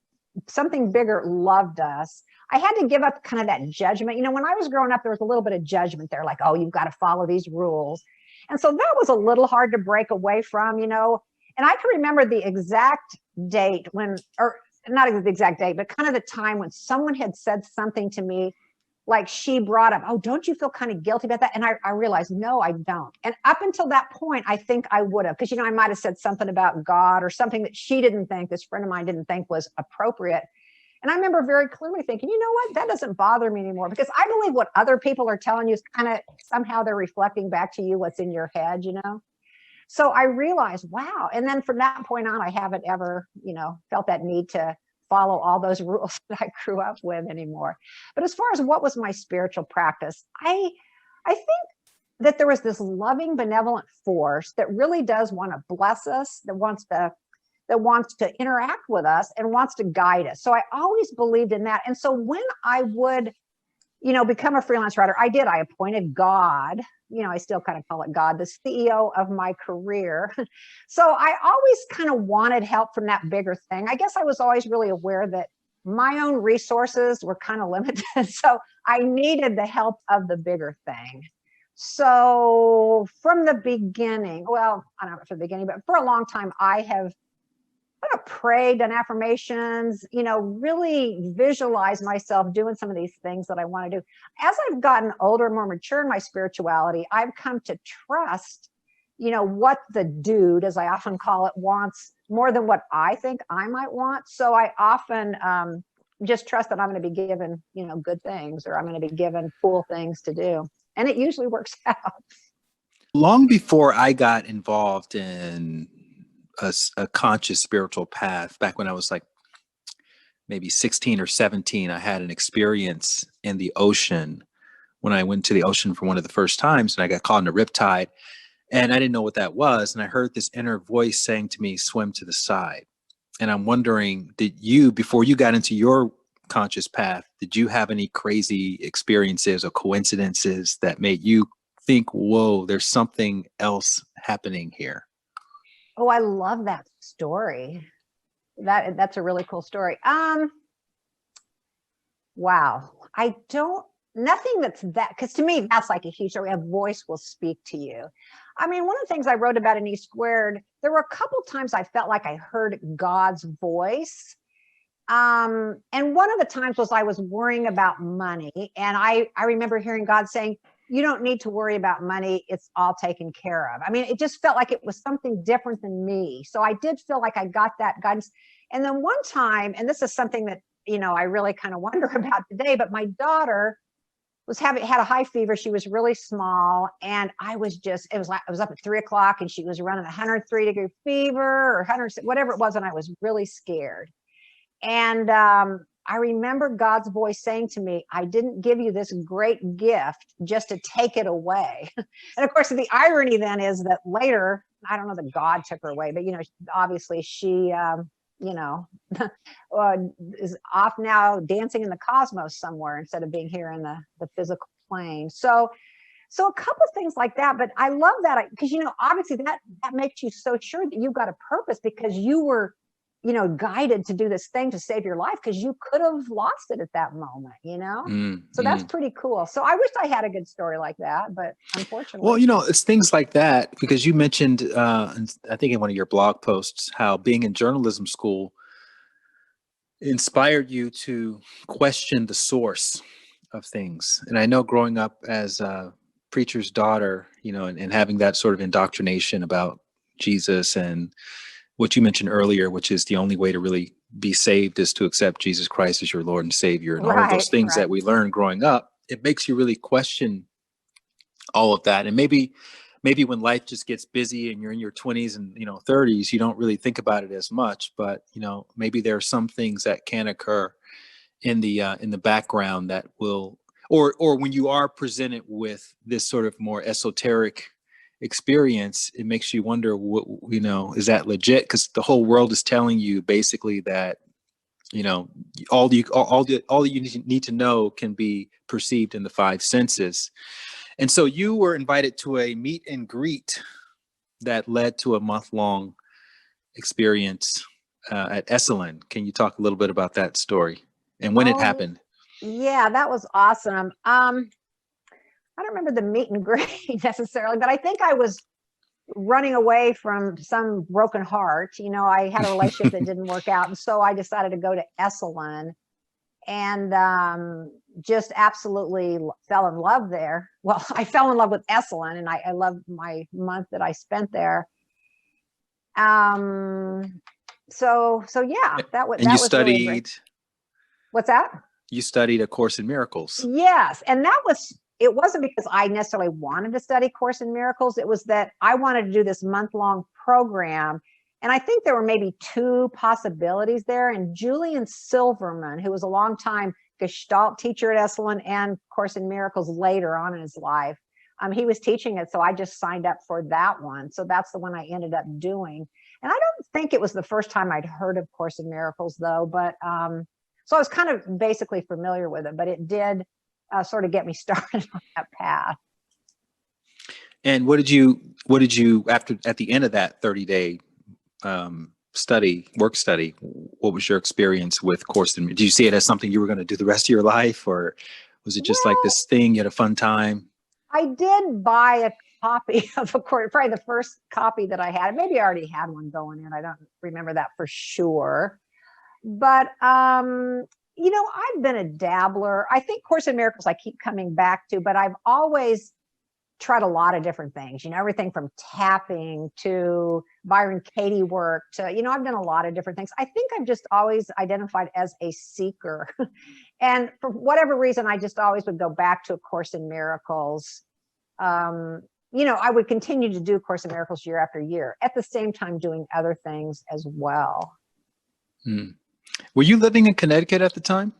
Speaker 1: something bigger loved us. I had to give up kind of that judgment. When I was growing up, there was a little bit of judgment there, like, oh, you've got to follow these rules. And so that was a little hard to break away from, and I can remember the exact date when, or not the exact date, but kind of the time when someone had said something to me, like she brought up, oh, don't you feel kind of guilty about that? And I realized, no, I don't. And up until that point, I think I would have, because, I might've said something about God or something that she didn't think, this friend of mine didn't think was appropriate. And I remember very clearly thinking, you know what, that doesn't bother me anymore, because I believe what other people are telling you is kind of somehow they're reflecting back to you what's in your head, So I realized, wow. And then from that point on, I haven't ever, felt that need to follow all those rules that I grew up with anymore. But as far as what was my spiritual practice, I think that there was this loving, benevolent force that really does want to bless us, that wants to interact with us and wants to guide us. So I always believed in that. And so when I would, become a freelance writer, I appointed God, I still kind of call it God, the CEO of my career. So I always kind of wanted help from that bigger thing. I guess I was always really aware that my own resources were kind of limited. So I needed the help of the bigger thing. So from the beginning, well, I don't know from the beginning, but for a long time, I have prayed, done affirmations, really visualize myself doing some of these things that I want to do. As I've gotten older, more mature in my spirituality, I've come to trust, what the dude, as I often call it, wants more than what I think I might want. So I often just trust that I'm going to be given, good things, or I'm going to be given cool things to do. And it usually works out.
Speaker 2: Long before I got involved in a conscious spiritual path, back when I was like maybe 16 or 17, I had an experience in the ocean when I went to the ocean for one of the first times, and I got caught in a riptide, and I didn't know what that was. And I heard this inner voice saying to me, swim to the side. And I'm wondering, before you got into your conscious path, did you have any crazy experiences or coincidences that made you think, whoa, there's something else happening here?
Speaker 1: Oh, I love that story. That's a really cool story. Wow. Nothing that's that, because to me, that's like a huge story. A voice will speak to you. I mean, one of the things I wrote about in E Squared, there were a couple times I felt like I heard God's voice. And one of the times was I was worrying about money. And I remember hearing God saying, you don't need to worry about money. It's all taken care of. I mean, it just felt like it was something different than me. So I did feel like I got that guidance. And then one time, and this is something that, I really kind of wonder about today, but my daughter had a high fever. She was really small. And I was up at 3 o'clock and she was running 103-degree fever or 100, whatever it was. And I was really scared. And I remember God's voice saying to me, I didn't give you this great gift just to take it away. And of course, the irony then is that later, I don't know that God took her away, but, obviously she, is off now dancing in the cosmos somewhere instead of being here in the physical plane. So a couple of things like that, but I love that because, obviously that makes you so sure that you've got a purpose because you were, guided to do this thing to save your life because you could have lost it at that moment, So that's pretty cool. So I wish I had a good story like that, but unfortunately.
Speaker 2: Well, it's things like that because you mentioned, I think in one of your blog posts, how being in journalism school inspired you to question the source of things. And I know growing up as a preacher's daughter, and having that sort of indoctrination about Jesus and what you mentioned earlier, which is the only way to really be saved is to accept Jesus Christ as your Lord and Savior, and all of those things that we learned growing up, it makes you really question all of that. And maybe when life just gets busy and you're in your 20s and 30s, you don't really think about it as much. But maybe there are some things that can occur in the background that will, or when you are presented with this sort of more esoteric experience, it makes you wonder, is that legit? Because the whole world is telling you basically that all you need to know can be perceived in the five senses. And so you were invited to a meet and greet that led to a month-long experience at Esalen. Can you talk a little bit about that story and when it happened?
Speaker 1: Yeah, that was awesome. I don't remember the meet and greet necessarily, but I think I was running away from some broken heart. I had a relationship that didn't work out. And so I decided to go to Esalen and just absolutely fell in love there. Well, I fell in love with Esalen and I loved my month that I spent there. So yeah, that was.
Speaker 2: And you studied.
Speaker 1: Really what's that?
Speaker 2: You studied A Course in Miracles.
Speaker 1: Yes, and it wasn't because I necessarily wanted to study Course in Miracles. It was that I wanted to do this month-long program. And I think there were maybe two possibilities there. And Julian Silverman, who was a longtime Gestalt teacher at Esalen and Course in Miracles later on in his life, he was teaching it. So I just signed up for that one. So that's the one I ended up doing. And I don't think it was the first time I'd heard of Course in Miracles, though. But so I was kind of basically familiar with it, but it did sort of get me started on that path.
Speaker 2: And what did you at the end of that 30-day work study, what was your experience with Course in? Did you see it as something you were going to do the rest of your life, or was it just like this thing, you had a fun time?
Speaker 1: I did buy a copy of a course, probably the first copy that I had. Maybe I already had one going in. I don't remember that for sure. But I've been a dabbler. I think Course in Miracles I keep coming back to, but I've always tried a lot of different things, everything from tapping to Byron Katie work to, I've done a lot of different things. I think I've just always identified as a seeker. And for whatever reason, I just always would go back to A Course in Miracles. I would continue to do A Course in Miracles year after year, at the same time doing other things as well.
Speaker 2: Were you living in Connecticut at the time?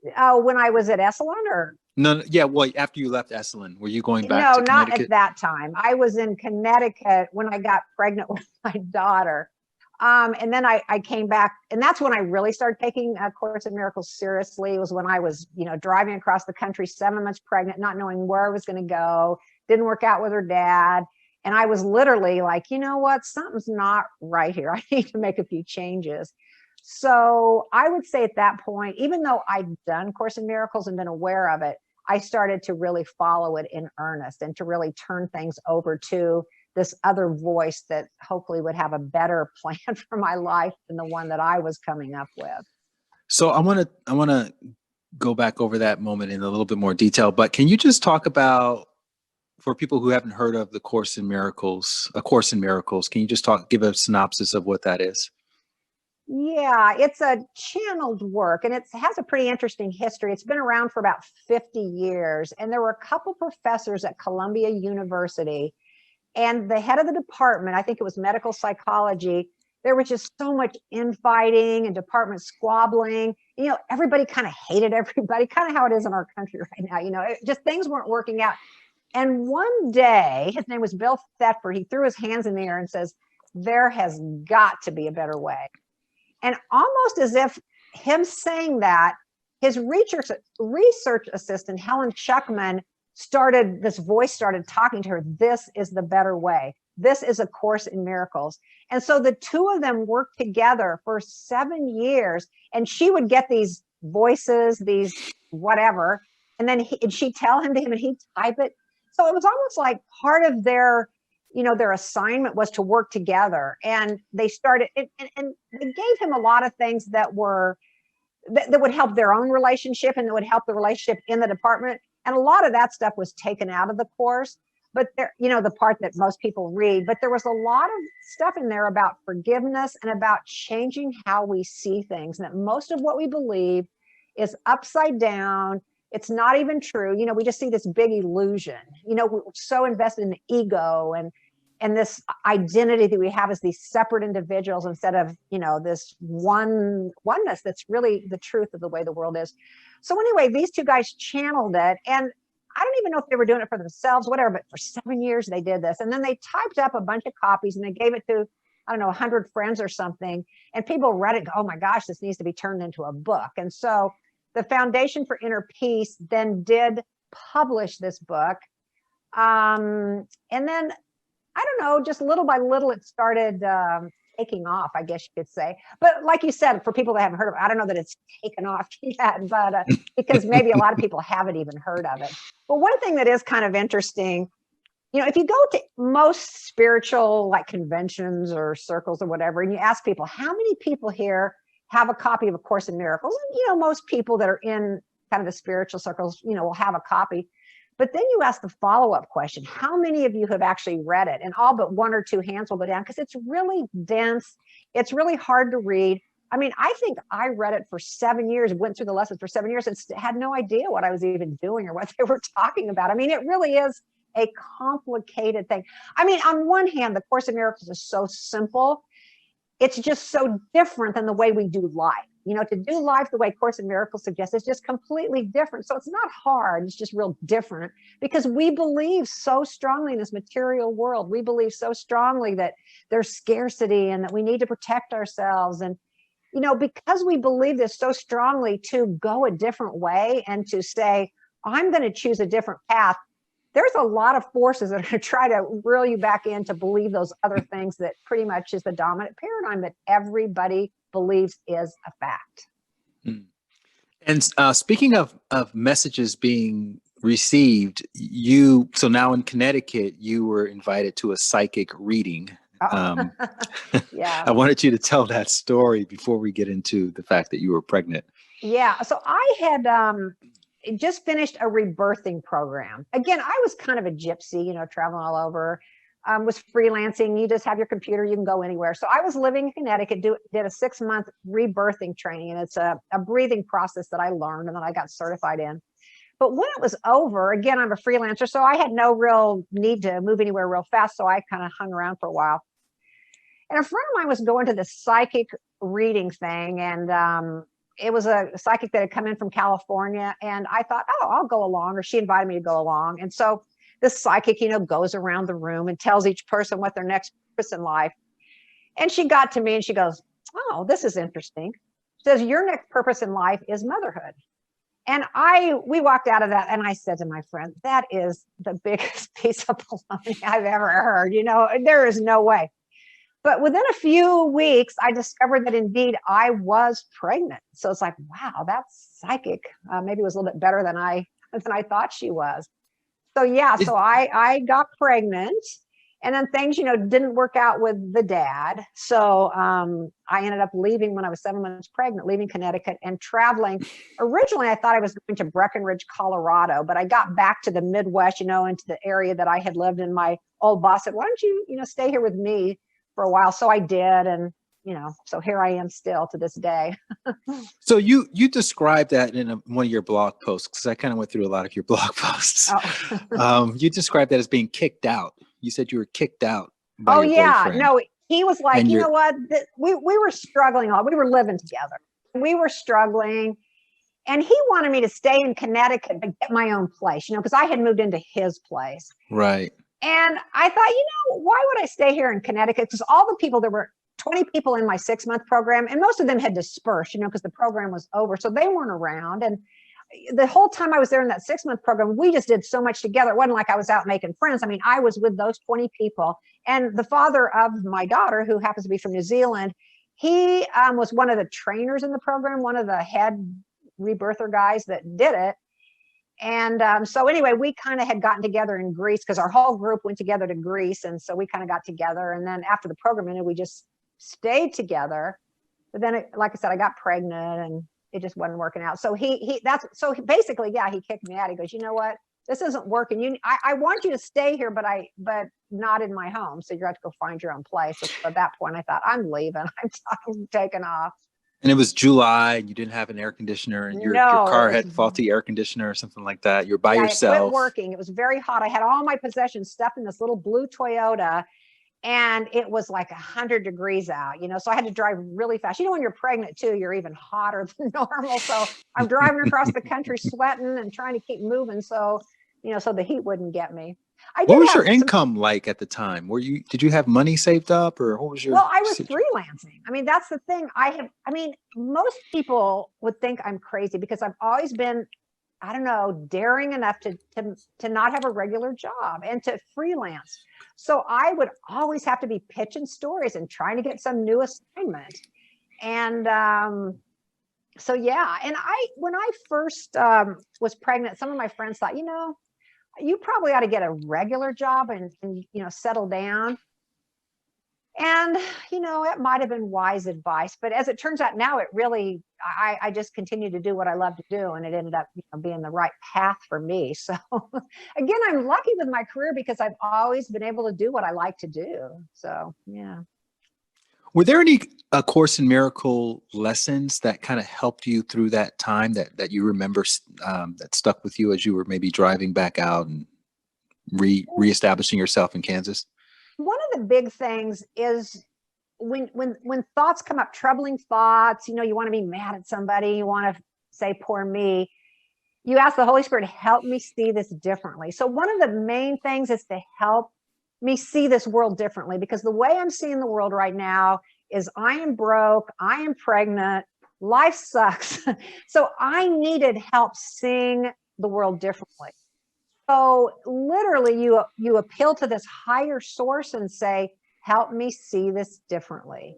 Speaker 1: When I was at Esalen, or?
Speaker 2: No, yeah. Well, after you left Esalen, were you going back to Connecticut?
Speaker 1: No, not at that time. I was in Connecticut when I got pregnant with my daughter. And then I came back, and that's when I really started taking A Course in Miracles seriously. It was when I was, driving across the country, 7 months pregnant, not knowing where I was going to go. Didn't work out with her dad. And I was literally like, what? Something's not right here. I need to make a few changes. So I would say at that point, even though I'd done Course in Miracles and been aware of it, I started to really follow it in earnest and to really turn things over to this other voice that hopefully would have a better plan for my life than the one that I was coming up with.
Speaker 2: So I want to go back over that moment in a little bit more detail, but can you just talk about, for people who haven't heard of the Course in Miracles, A Course in Miracles, can you just give a synopsis of what that is?
Speaker 1: Yeah, it's a channeled work and it has a pretty interesting history. It's been around for about 50 years. And there were a couple professors at Columbia University and the head of the department, I think it was medical psychology. There was just so much infighting and department squabbling. Everybody kind of hated everybody, kind of how it is in our country right now. Just things weren't working out. And one day, his name was Bill Thetford, he threw his hands in the air and says, there has got to be a better way. And almost as if him saying that, his research assistant, Helen Schuckman, this voice started talking to her. This is the better way. This is A Course in Miracles. And so the two of them worked together for 7 years, and she would get these voices, these whatever, and then she'd tell him to him and he'd type it. So it was almost like part of their assignment was to work together. And they started, and they gave him a lot of things that would help their own relationship and that would help the relationship in the department. And a lot of that stuff was taken out of the course, but the part that most people read, but there was a lot of stuff in there about forgiveness and about changing how we see things. And that most of what we believe is upside down. It's not even true. We just see this big illusion. We're so invested in the ego and this identity that we have as these separate individuals instead of, this oneness that's really the truth of the way the world is. So anyway, these two guys channeled it, and I don't even know if they were doing it for themselves, whatever, but for 7 years they did this. And then they typed up a bunch of copies and they gave it to, I don't know, 100 friends or something. And people read it and go, oh my gosh, this needs to be turned into a book. And so the Foundation for Inner Peace then did publish this book. And then, I don't know, just little by little, it started taking off, I guess you could say. But like you said, for people that haven't heard of it, I don't know that it's taken off yet, but because maybe a lot of people haven't even heard of it. But one thing that is kind of interesting, if you go to most spiritual like conventions or circles or whatever, and you ask people, how many people here have a copy of A Course in Miracles? And, most people that are in kind of the spiritual circles, will have a copy. But then you ask the follow-up question, how many of you have actually read it? And all but one or two hands will go down because it's really dense. It's really hard to read. I mean, I think I read it for 7 years, went through the lessons for 7 years and had no idea what I was even doing or what they were talking about. I mean, it really is a complicated thing. I mean, on one hand, the Course in Miracles is so simple. It's just so different than the way we do life. To do life the way Course in Miracles suggests is just completely different. So it's not hard. It's just real different because we believe so strongly in this material world. We believe so strongly that there's scarcity and that we need to protect ourselves. And, because we believe this so strongly, to go a different way and to say, I'm going to choose a different path, there's a lot of forces that are going to try to reel you back in to believe those other things that pretty much is the dominant paradigm that everybody believes is a fact.
Speaker 2: And speaking of messages being received, so now in Connecticut, you were invited to a psychic reading.
Speaker 1: Yeah.
Speaker 2: I wanted you to tell that story before we get into the fact that you were pregnant.
Speaker 1: Yeah. So I had just finished a rebirthing program. Again, I was kind of a gypsy, traveling all over. Was freelancing. You just have your computer, you can go anywhere. So I was living in Connecticut, did a 6-month rebirthing training. And it's a breathing process that I learned and then I got certified in. But when it was over, again, I'm a freelancer, so I had no real need to move anywhere real fast. So I kind of hung around for a while. And a friend of mine was going to this psychic reading thing. And it was a psychic that had come in from California. And I thought, oh, I'll go along. Or she invited me to go along. And so this psychic, goes around the room and tells each person what their next purpose in life. And she got to me and she goes, oh, this is interesting. She says, your next purpose in life is motherhood. And we walked out of that and I said to my friend, that is the biggest piece of baloney I've ever heard. There is no way. But within a few weeks, I discovered that indeed I was pregnant. So it's like, wow, that's psychic. Maybe it was a little bit better than I thought she was. So yeah, so I got pregnant and then things, didn't work out with the dad. So I ended up leaving when I was 7 months pregnant, leaving Connecticut and traveling. Originally, I thought I was going to Breckenridge, Colorado, but I got back to the Midwest, into the area that I had lived in. My old boss said, why don't you, stay here with me for a while? So I did. And, so here I am still to this day.
Speaker 2: So you described that in one of your blog posts, because I kind of went through a lot of your blog posts.
Speaker 1: Oh.
Speaker 2: You described that as being kicked out. You said you were kicked out by
Speaker 1: Oh
Speaker 2: your
Speaker 1: yeah,
Speaker 2: boyfriend,
Speaker 1: no, he was like,
Speaker 2: and
Speaker 1: you know
Speaker 2: you're
Speaker 1: what? We were struggling. We were living together. We were struggling, and he wanted me to stay in Connecticut but get my own place, because I had moved into his place.
Speaker 2: right.
Speaker 1: And I thought, why would I stay here in Connecticut? Because all the people, there were 20 people in my 6-month program, and most of them had dispersed, because the program was over, so they weren't around. And the whole time I was there in that 6-month program, we just did so much together. It wasn't like I was out making friends. I mean, I was with those 20 people. And the father of my daughter, who happens to be from New Zealand, he was one of the trainers in the program, one of the head rebirther guys that did it. And so anyway, we kind of had gotten together in Greece because our whole group went together to Greece. And so we kind of got together. And then after the program ended, we just stayed together. But then, like I said, I got pregnant and it just wasn't working out. So so basically, yeah, he kicked me out. He goes, you know what? This isn't working. I want you to stay here, but not in my home. So you're going to have to go find your own place. So at that point, I thought, I'm leaving. I'm taking off.
Speaker 2: And it was July, and you didn't have an air conditioner, and your car had faulty air conditioner or something like that. You're by yourself.
Speaker 1: It quit working. It was very hot. I had all my possessions stuffed in this little blue Toyota, and it was like 100 degrees out, so I had to drive really fast. When you're pregnant too, you're even hotter than normal. So I'm driving across the country sweating and trying to keep moving. So, so the heat wouldn't get me.
Speaker 2: What was your income like at the time? Did you have money saved up, or what was your?
Speaker 1: Well, I was freelancing. I mean, that's the thing. Most people would think I'm crazy because I've always been, I don't know, daring enough to not have a regular job and to freelance. So I would always have to be pitching stories and trying to get some new assignment. And so, yeah. And when I first was pregnant, some of my friends thought, you probably ought to get a regular job and settle down. And, it might have been wise advice, but as it turns out now, it really, I just continue to do what I love to do. And it ended up being the right path for me. So again, I'm lucky with my career because I've always been able to do what I like to do. So, yeah.
Speaker 2: Were there any Course in Miracle lessons that kind of helped you through that time that you remember that stuck with you as you were maybe driving back out and reestablishing yourself in Kansas?
Speaker 1: One of the big things is when thoughts come up, troubling thoughts, you want to be mad at somebody, you want to say, poor me, you ask the Holy Spirit, help me see this differently. So one of the main things is to help me see this world differently, because the way I'm seeing the world right now is I am broke, I am pregnant, life sucks. So I needed help seeing the world differently. So literally you appeal to this higher source and say, help me see this differently.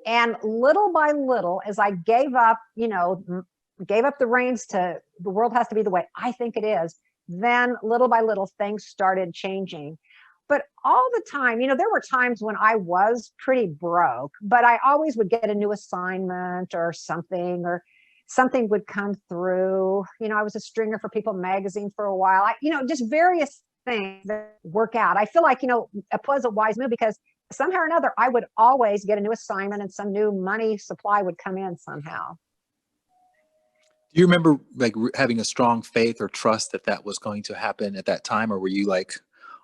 Speaker 1: And little by little, as I gave up the reins to the world has to be the way I think it is, then little by little things started changing. But all the time, there were times when I was pretty broke, but I always would get a new assignment or something would come through. I was a stringer for People magazine for a while. Just various things that work out. I feel like, it was a wise move because somehow or another, I would always get a new assignment and some new money supply would come in somehow.
Speaker 2: Do you remember like having a strong faith or trust that was going to happen at that time? Or were you like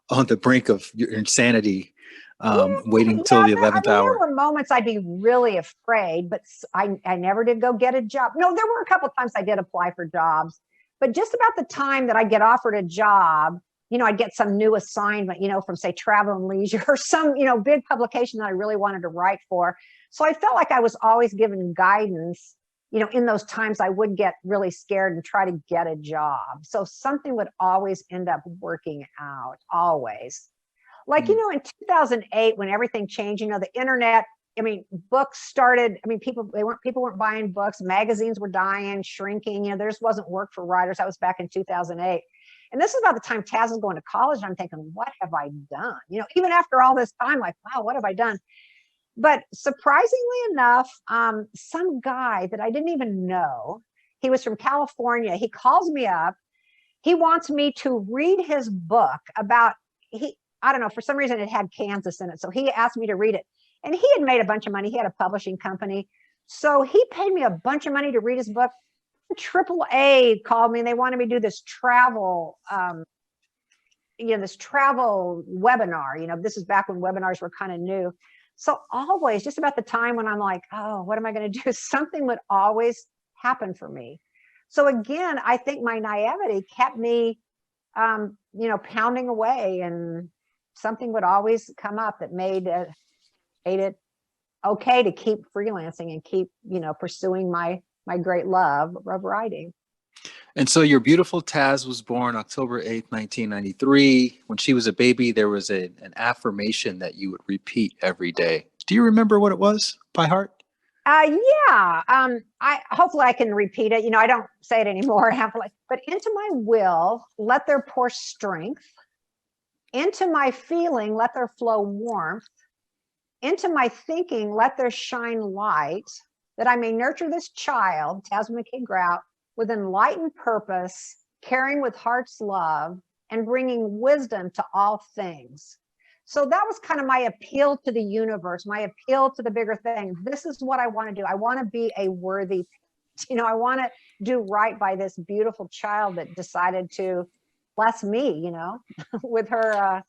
Speaker 2: on the brink of your insanity, waiting till the 11th hour?
Speaker 1: There were moments I'd be really afraid, but I never did go get a job. No, there were a couple of times I did apply for jobs, but just about the time that I get offered a job, I'd get some new assignment, from say Travel and Leisure or some, big publication that I really wanted to write for. So I felt like I was always given guidance. In those times I would get really scared and try to get a job. So something would always end up working out, always. Like, in 2008, when everything changed, the internet, books started, people weren't buying books, magazines were dying, shrinking, there just wasn't work for writers. That was back in 2008. And this is about the time Taz was going to college. And I'm thinking, what have I done? Even after all this time, like, wow, what have I done? But surprisingly enough, some guy that I didn't even know, he was from California. He calls me up. He wants me to read his book about, I don't know, for some reason it had Kansas in it. So he asked me to read it. And he had made a bunch of money. He had a publishing company. So he paid me a bunch of money to read his book. AAA called me and they wanted me to do this travel, this travel webinar. This is back when webinars were kind of new. So always, just about the time when I'm like, oh, what am I going to do? Something would always happen for me. So again, I think my naivety kept me, pounding away, and something would always come up that made it okay to keep freelancing and keep, pursuing my great love of writing.
Speaker 2: And so your beautiful Taz was born October 8th, 1993. When she was a baby, there was an affirmation that you would repeat every day. Do you remember what it was by heart?
Speaker 1: Yeah. Hopefully I can repeat it. I don't say it anymore, happily. But into my will, let there pour strength. Into my feeling, let there flow warmth. Into my thinking, let there shine light, that I may nurture this child, Pam Grout, with enlightened purpose, caring with heart's love, and bringing wisdom to all things. So that was kind of my appeal to the universe, my appeal to the bigger thing. This is what I want to do. I want to be a worthy, I want to do right by this beautiful child that decided to bless me, with her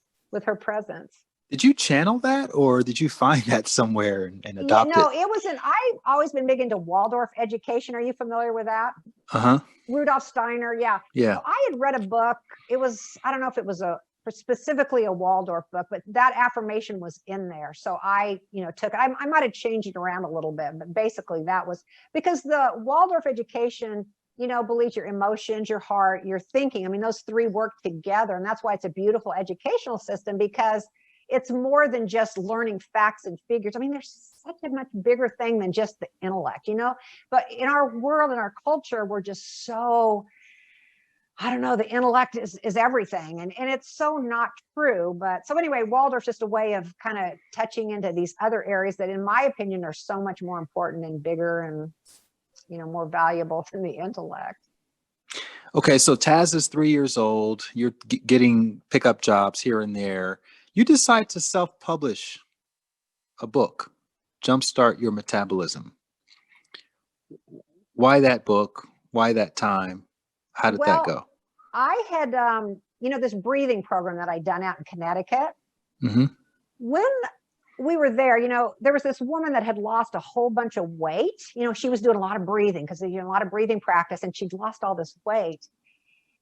Speaker 1: presence.
Speaker 2: Did you channel that, or did you find that somewhere and adopt it?
Speaker 1: No, I've always been big into Waldorf education. Are you familiar with that?
Speaker 2: Uh-huh.
Speaker 1: Rudolf Steiner. Yeah.
Speaker 2: Yeah.
Speaker 1: So I had read a book. It was, I don't know if it was specifically a Waldorf book, but that affirmation was in there. So I, took it. I might have changed it around a little bit, but basically that was because the Waldorf education, believes your emotions, your heart, your thinking. I mean, those three work together. And that's why it's a beautiful educational system, because it's more than just learning facts and figures. I mean, there's such a much bigger thing than just the intellect, but in our world, in our culture, we're just so, I don't know, the intellect is everything. And it's so not true. But so anyway, Waldorf's just a way of kind of touching into these other areas that, in my opinion, are so much more important and bigger and, more valuable than the intellect.
Speaker 2: Okay. So Taz is 3 years old. You're getting pickup jobs here and there. You decide to self-publish a book, Jumpstart Your Metabolism. Why that book? Why that time? How did that go?
Speaker 1: I had, this breathing program that I'd done out in Connecticut.
Speaker 2: Mm-hmm.
Speaker 1: When we were there, there was this woman that had lost a whole bunch of weight. She was doing a lot of breathing because they do a lot of breathing practice, and she'd lost all this weight.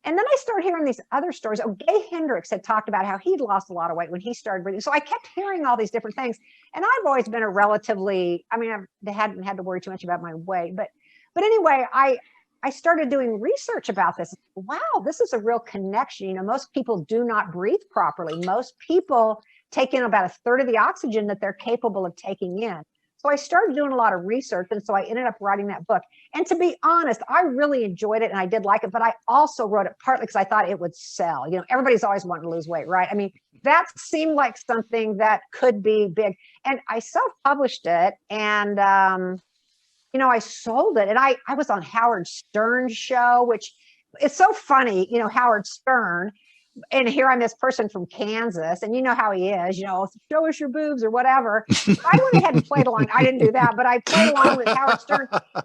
Speaker 1: And then I started hearing these other stories. Oh, Gay Hendricks had talked about how he'd lost a lot of weight when he started breathing. So I kept hearing all these different things. And I've always been a relatively, I hadn't had to worry too much about my weight. But anyway, I started doing research about this. Wow, this is a real connection. Most people do not breathe properly. Most people take in about a third of the oxygen that they're capable of taking in. So I started doing a lot of research, and so I ended up writing that book. And to be honest, I really enjoyed it and I did like it, but I also wrote it partly because I thought it would sell. Everybody's always wanting to lose weight, right? I mean, that seemed like something that could be big. And I self-published it, and I sold it. And I was on Howard Stern's show, which is so funny, Howard Stern. And here I'm this person from Kansas, and you know how he is, show us your boobs or whatever. I went ahead and played along. I didn't do that, but I played along with Howard Stern. And,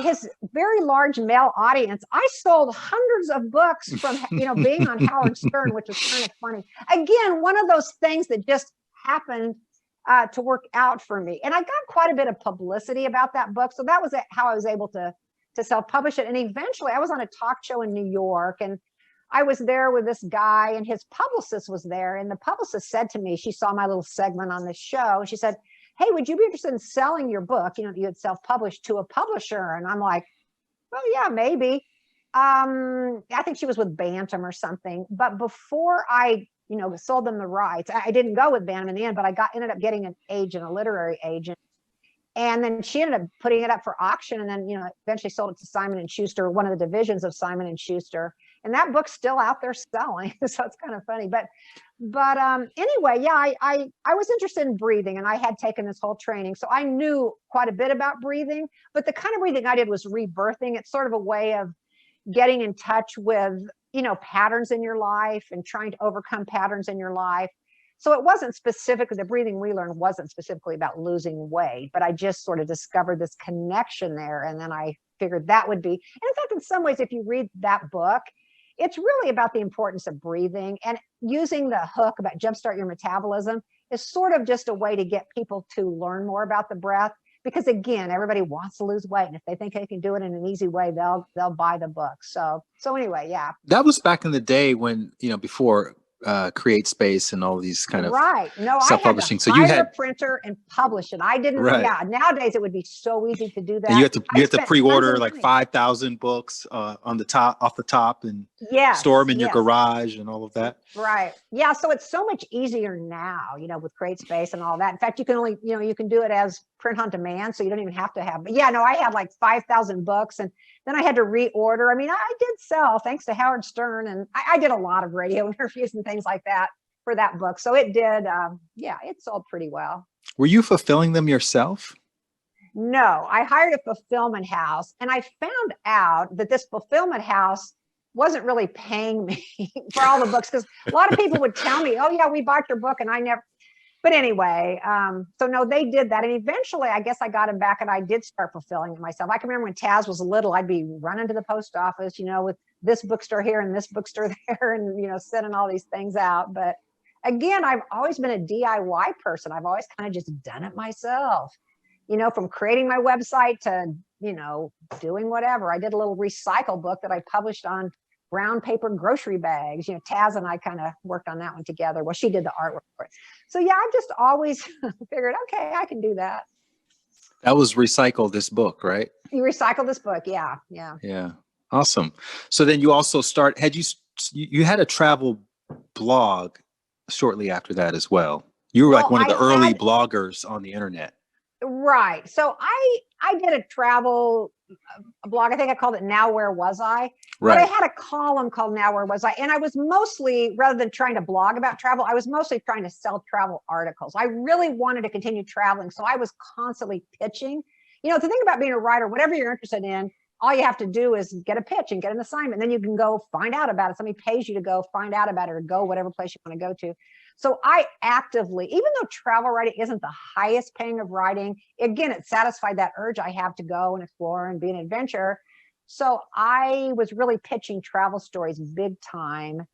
Speaker 1: his very large male audience, I sold hundreds of books from, being on Howard Stern, which was kind of funny. Again, one of those things that just happened to work out for me. And I got quite a bit of publicity about that book. So that was how I was able to self-publish it. And eventually I was on a talk show in New York, and I was there with this guy, and his publicist was there. And the publicist said to me, she saw my little segment on this show. She said, hey, would you be interested in selling your book, you had self-published, to a publisher? And I'm like, well, yeah, maybe. I think she was with Bantam or something. But before I, sold them the rights, I didn't go with Bantam in the end, but I ended up getting an agent, a literary agent. And then she ended up putting it up for auction, and then, eventually sold it to Simon & Schuster, one of the divisions of Simon & Schuster. And that book's still out there selling. So it's kind of funny. But anyway, yeah, I was interested in breathing, and I had taken this whole training. So I knew quite a bit about breathing, but the kind of breathing I did was rebirthing. It's sort of a way of getting in touch with, patterns in your life and trying to overcome patterns in your life. So it wasn't specifically, the breathing we learned wasn't specifically about losing weight, but I just sort of discovered this connection there. And then I figured that would be, and in fact, in some ways, if you read that book, it's really about the importance of breathing, and using the hook about jumpstart your metabolism is sort of just a way to get people to learn more about the breath. Because again, everybody wants to lose weight, and if they think they can do it in an easy way, they'll buy the book. So anyway, yeah.
Speaker 2: That was back in the day when, before Create Space and all these kind of
Speaker 1: Right. No, I had
Speaker 2: self-publishing.
Speaker 1: to
Speaker 2: So you
Speaker 1: hire
Speaker 2: had
Speaker 1: a printer and publish it. I didn't.
Speaker 2: right.
Speaker 1: Yeah. Nowadays it would be so easy to do that.
Speaker 2: And you had to
Speaker 1: spent
Speaker 2: pre-order
Speaker 1: tons of
Speaker 2: like
Speaker 1: money.
Speaker 2: 5,000 books off the top, and
Speaker 1: Yes.
Speaker 2: store them in your
Speaker 1: Yes.
Speaker 2: garage and all of that.
Speaker 1: Right. Yeah. So it's so much easier now, with Create Space and all that. In fact, you can only, you can do it as print on demand. So you don't even have to have, but yeah, no, I had like 5,000 books, and then I had to reorder. I mean, I did sell, thanks to Howard Stern. And I did a lot of radio interviews and things like that for that book. So it did. It sold pretty well.
Speaker 2: Were you fulfilling them yourself?
Speaker 1: No, I hired a fulfillment house, and I found out that this fulfillment house wasn't really paying me for all the books, because a lot of people would tell me, oh yeah, we bought your book, and I never, but anyway, so no, they did that. And eventually I guess I got him back, and I did start fulfilling it myself. I can remember when Taz was little, I'd be running to the post office, with this bookstore here and this bookstore there, and, sending all these things out. But again, I've always been a DIY person. I've always kind of just done it myself, from creating my website to, doing whatever. I did a little recycle book that I published on brown paper grocery bags. Taz and I kind of worked on that one together. Well, she did the artwork for it. So yeah, I've just always figured, okay, I can do that.
Speaker 2: That was Recycle This Book, right?
Speaker 1: You recycle this book. Yeah.
Speaker 2: Yeah. Awesome. So then you also you had a travel blog shortly after that as well. You were like one of the early bloggers on the internet.
Speaker 1: Right. So I did a travel blog. I think I called it Now Where Was I?
Speaker 2: Right.
Speaker 1: But I had a column called Now Where Was I? And I was mostly, rather than trying to blog about travel, I was mostly trying to sell travel articles. I really wanted to continue traveling. So I was constantly pitching. The thing about being a writer, whatever you're interested in, all you have to do is get a pitch and get an assignment. Then you can go find out about it. Somebody pays you to go find out about it, or go whatever place you want to go to. So I actively, even though travel writing isn't the highest paying of writing, again, it satisfied that urge I have to go and explore and be an adventurer. So I was really pitching travel stories big time.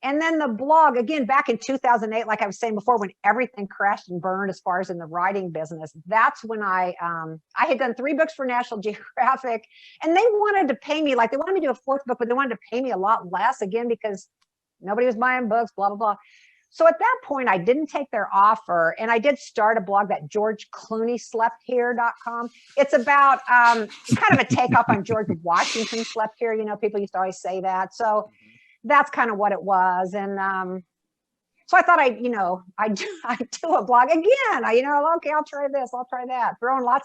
Speaker 1: And then the blog, again, back in 2008, like I was saying before, when everything crashed and burned as far as in the writing business, that's when I had done 3 books for National Geographic, and they wanted to pay me, like they wanted me to do a 4th book, but they wanted to pay me a lot less, again, because nobody was buying books, blah, blah, blah. So at that point, I didn't take their offer, and I did start a blog that GeorgeClooneySleptHere.com. It's about kind of a takeoff on George Washington slept here. People used to always say that. So that's kind of what it was. And so I thought I'd do a blog again. Okay, I'll try this, I'll try that. Throwing I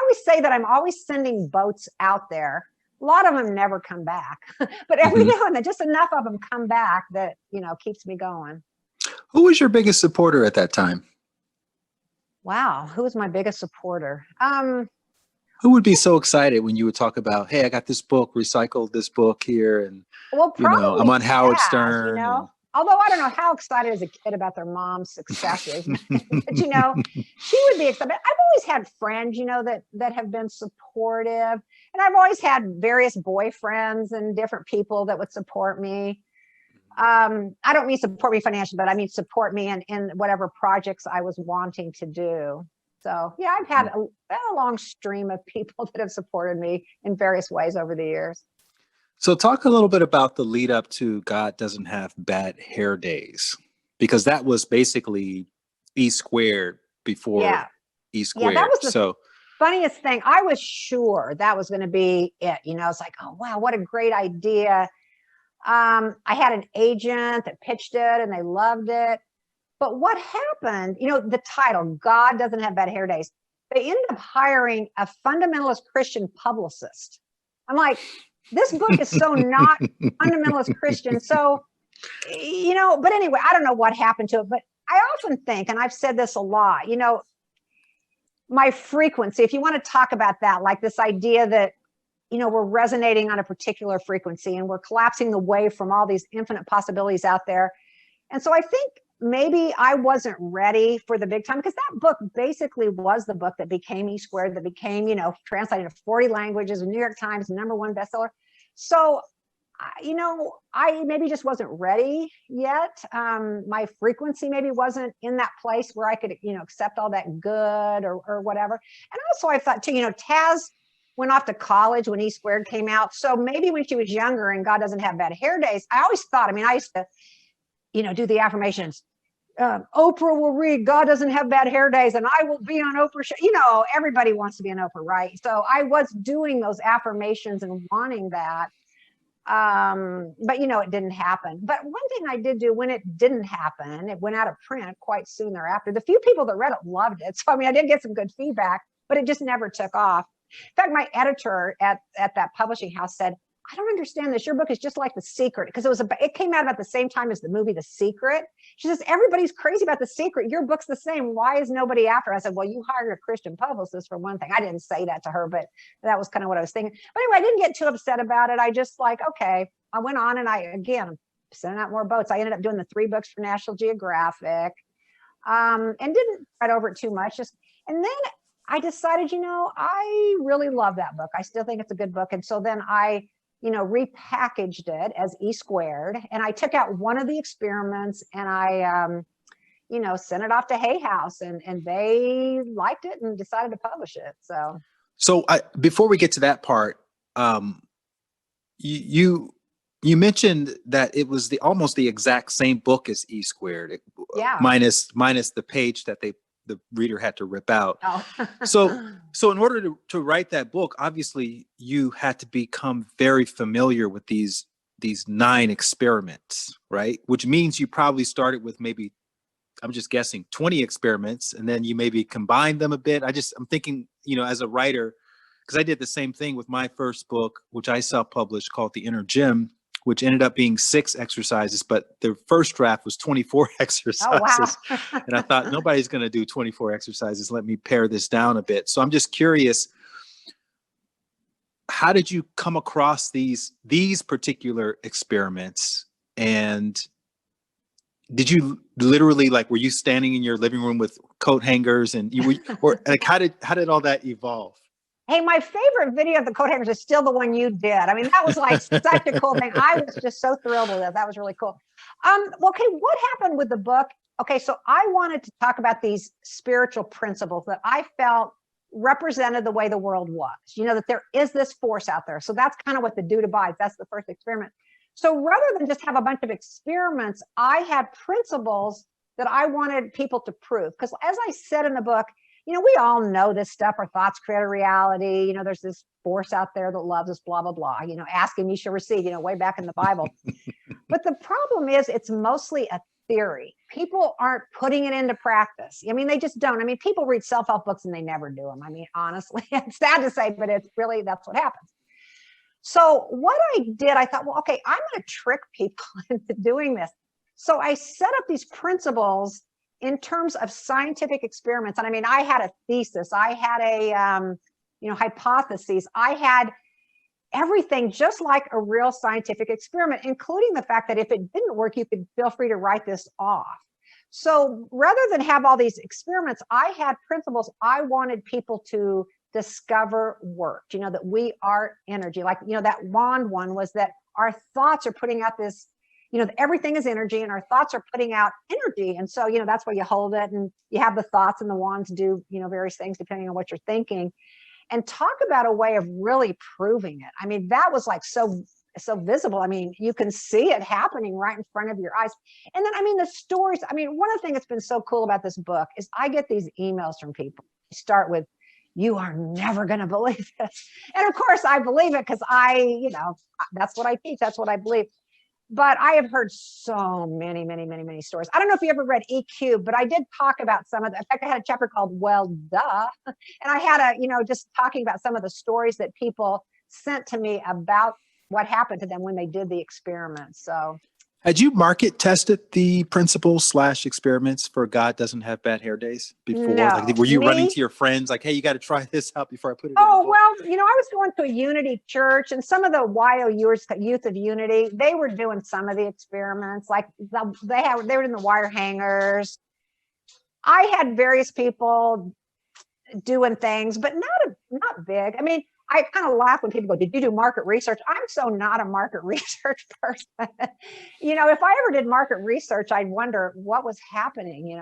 Speaker 1: always say that I'm always sending boats out there. A lot of them never come back, but every now and then, just enough of them come back that, keeps me going.
Speaker 2: Who was your biggest supporter at that time?
Speaker 1: Wow. Who was my biggest supporter?
Speaker 2: Who would be so excited when you would talk about, hey, I got this book, recycled this book here, and I'm on Howard Stern.
Speaker 1: Although I don't know how excited as a kid about their mom's successes, but she would be excited. I've always had friends, that have been supportive, and I've always had various boyfriends and different people that would support me. I don't mean support me financially, but I mean support me in whatever projects I was wanting to do. So yeah, I've had a long stream of people that have supported me in various ways over the years.
Speaker 2: So talk a little bit about the lead up to God Doesn't Have Bad Hair Days, because that was basically E squared before E squared.
Speaker 1: Yeah, that was the funniest thing. I was sure that was going to be it. It's like, oh, wow, what a great idea. I had an agent that pitched it and they loved it. But what happened, the title, God Doesn't Have Bad Hair Days, they ended up hiring a fundamentalist Christian publicist. I'm like, this book is so not fundamentalist Christian. So, but anyway, I don't know what happened to it. But I often think, and I've said this a lot, my frequency, if you want to talk about that, like this idea that, we're resonating on a particular frequency and we're collapsing the wave from all these infinite possibilities out there. And so I think maybe I wasn't ready for the big time, because that book basically was the book that became E Squared, that became, translated to 40 languages, New York Times, #1 bestseller. So, I maybe just wasn't ready yet. My frequency maybe wasn't in that place where I could, accept all that good or whatever. And also I thought too, Taz went off to college when E Squared came out. So maybe when she was younger and God doesn't have bad hair days, I always thought, I used to, do the affirmations. Oprah will read God doesn't have bad hair days and I will be on Oprah show. Everybody wants to be on Oprah, right? So I was doing those affirmations and wanting that. But it didn't happen. But one thing I did do when it didn't happen, it went out of print quite soon thereafter. The few people that read it loved it. So I did get some good feedback, but it just never took off. In fact, my editor at that publishing house said, I don't understand this. Your book is just like The Secret, because it came out about the same time as the movie The Secret. She says, everybody's crazy about The Secret. Your book's the same. Why is nobody after? I said, well, you hired a Christian publicist for one thing. I didn't say that to her, but that was kind of what I was thinking. But anyway, I didn't get too upset about it. I just okay, I went on and again, sending out more boats. I ended up doing the 3 books for National Geographic, and didn't write over it too much. And then I decided, I really love that book. I still think it's a good book. And so then I repackaged it as E Squared. And I took out one of the experiments and I, sent it off to Hay House, and they liked it and decided to publish it. So
Speaker 2: before we get to that part, you mentioned that it was almost the exact same book as E Squared, minus the page that the reader had to rip out.
Speaker 1: Oh.
Speaker 2: So in order to write that book, obviously you had to become very familiar with these 9 experiments, right? Which means you probably started with maybe, I'm just guessing, 20 experiments, and then you maybe combined them a bit. I'm thinking, as a writer, because I did the same thing with my first book, which I self-published, called The Inner Gym, which ended up being 6 exercises, but the first draft was 24 exercises.
Speaker 1: Oh, wow.
Speaker 2: And I thought, nobody's going to do 24 exercises. Let me pare this down a bit. So I'm just curious, how did you come across these particular experiments? And did you literally, were you standing in your living room with coat hangers and how did all that evolve?
Speaker 1: Hey, my favorite video of the coat hangers is still the one you did. That was such a cool thing. I was just so thrilled with it. That was really cool. Okay, what happened with the book? Okay, so I wanted to talk about these spiritual principles that I felt represented the way the world was. That there is this force out there. So that's kind of what the dude abides. That's the first experiment. So rather than just have a bunch of experiments, I had principles that I wanted people to prove. Because as I said in the book, we all know this stuff. Our thoughts create a reality. There's this force out there that loves us, blah, blah, blah. Ask and you shall receive, way back in the Bible. But the problem is it's mostly a theory. People aren't putting it into practice. They just don't. People read self-help books and they never do them. Honestly, it's sad to say, but that's what happens. So what I did, I thought, well, okay, I'm going to trick people into doing this. So I set up these principles in terms of scientific experiments. And I had a thesis, I had a, hypotheses, I had everything just like a real scientific experiment, including the fact that if it didn't work, you could feel free to write this off. So rather than have all these experiments, I had principles I wanted people to discover worked, that we are energy. That wand one was that our thoughts are putting out this, everything is energy and our thoughts are putting out energy. And so, that's where you hold it and you have the thoughts, and the wands do, various things depending on what you're thinking. And talk about a way of really proving it. That was so visible. You can see it happening right in front of your eyes. And then, the stories, one of the things that's been so cool about this book is I get these emails from people. They start with, you are never going to believe this. And of course I believe it because that's what I teach. That's what I believe. But I have heard so many, many, many, many stories. I don't know if you ever read EQ, but I did talk about some of them. In fact, I had a chapter called Well, Duh. And I had just talking about some of the stories that people sent to me about what happened to them when they did the experiment. So
Speaker 2: Had you market tested the principles slash experiments for God Doesn't Have Bad Hair Days before? Like,
Speaker 1: No,
Speaker 2: were you running
Speaker 1: me.
Speaker 2: to your friends like, hey, you got to try this out before I put it in the
Speaker 1: Oh,
Speaker 2: book?
Speaker 1: well, I was going to a Unity church, and some of the YOUers, Youth of Unity, they were doing some of the experiments. Like they were in the wire hangers. I had various people doing things, but not big. I mean, I kind of laugh when people go, "Did you do market research?" I'm so not a market research person. If I ever did market research, I'd wonder what was happening.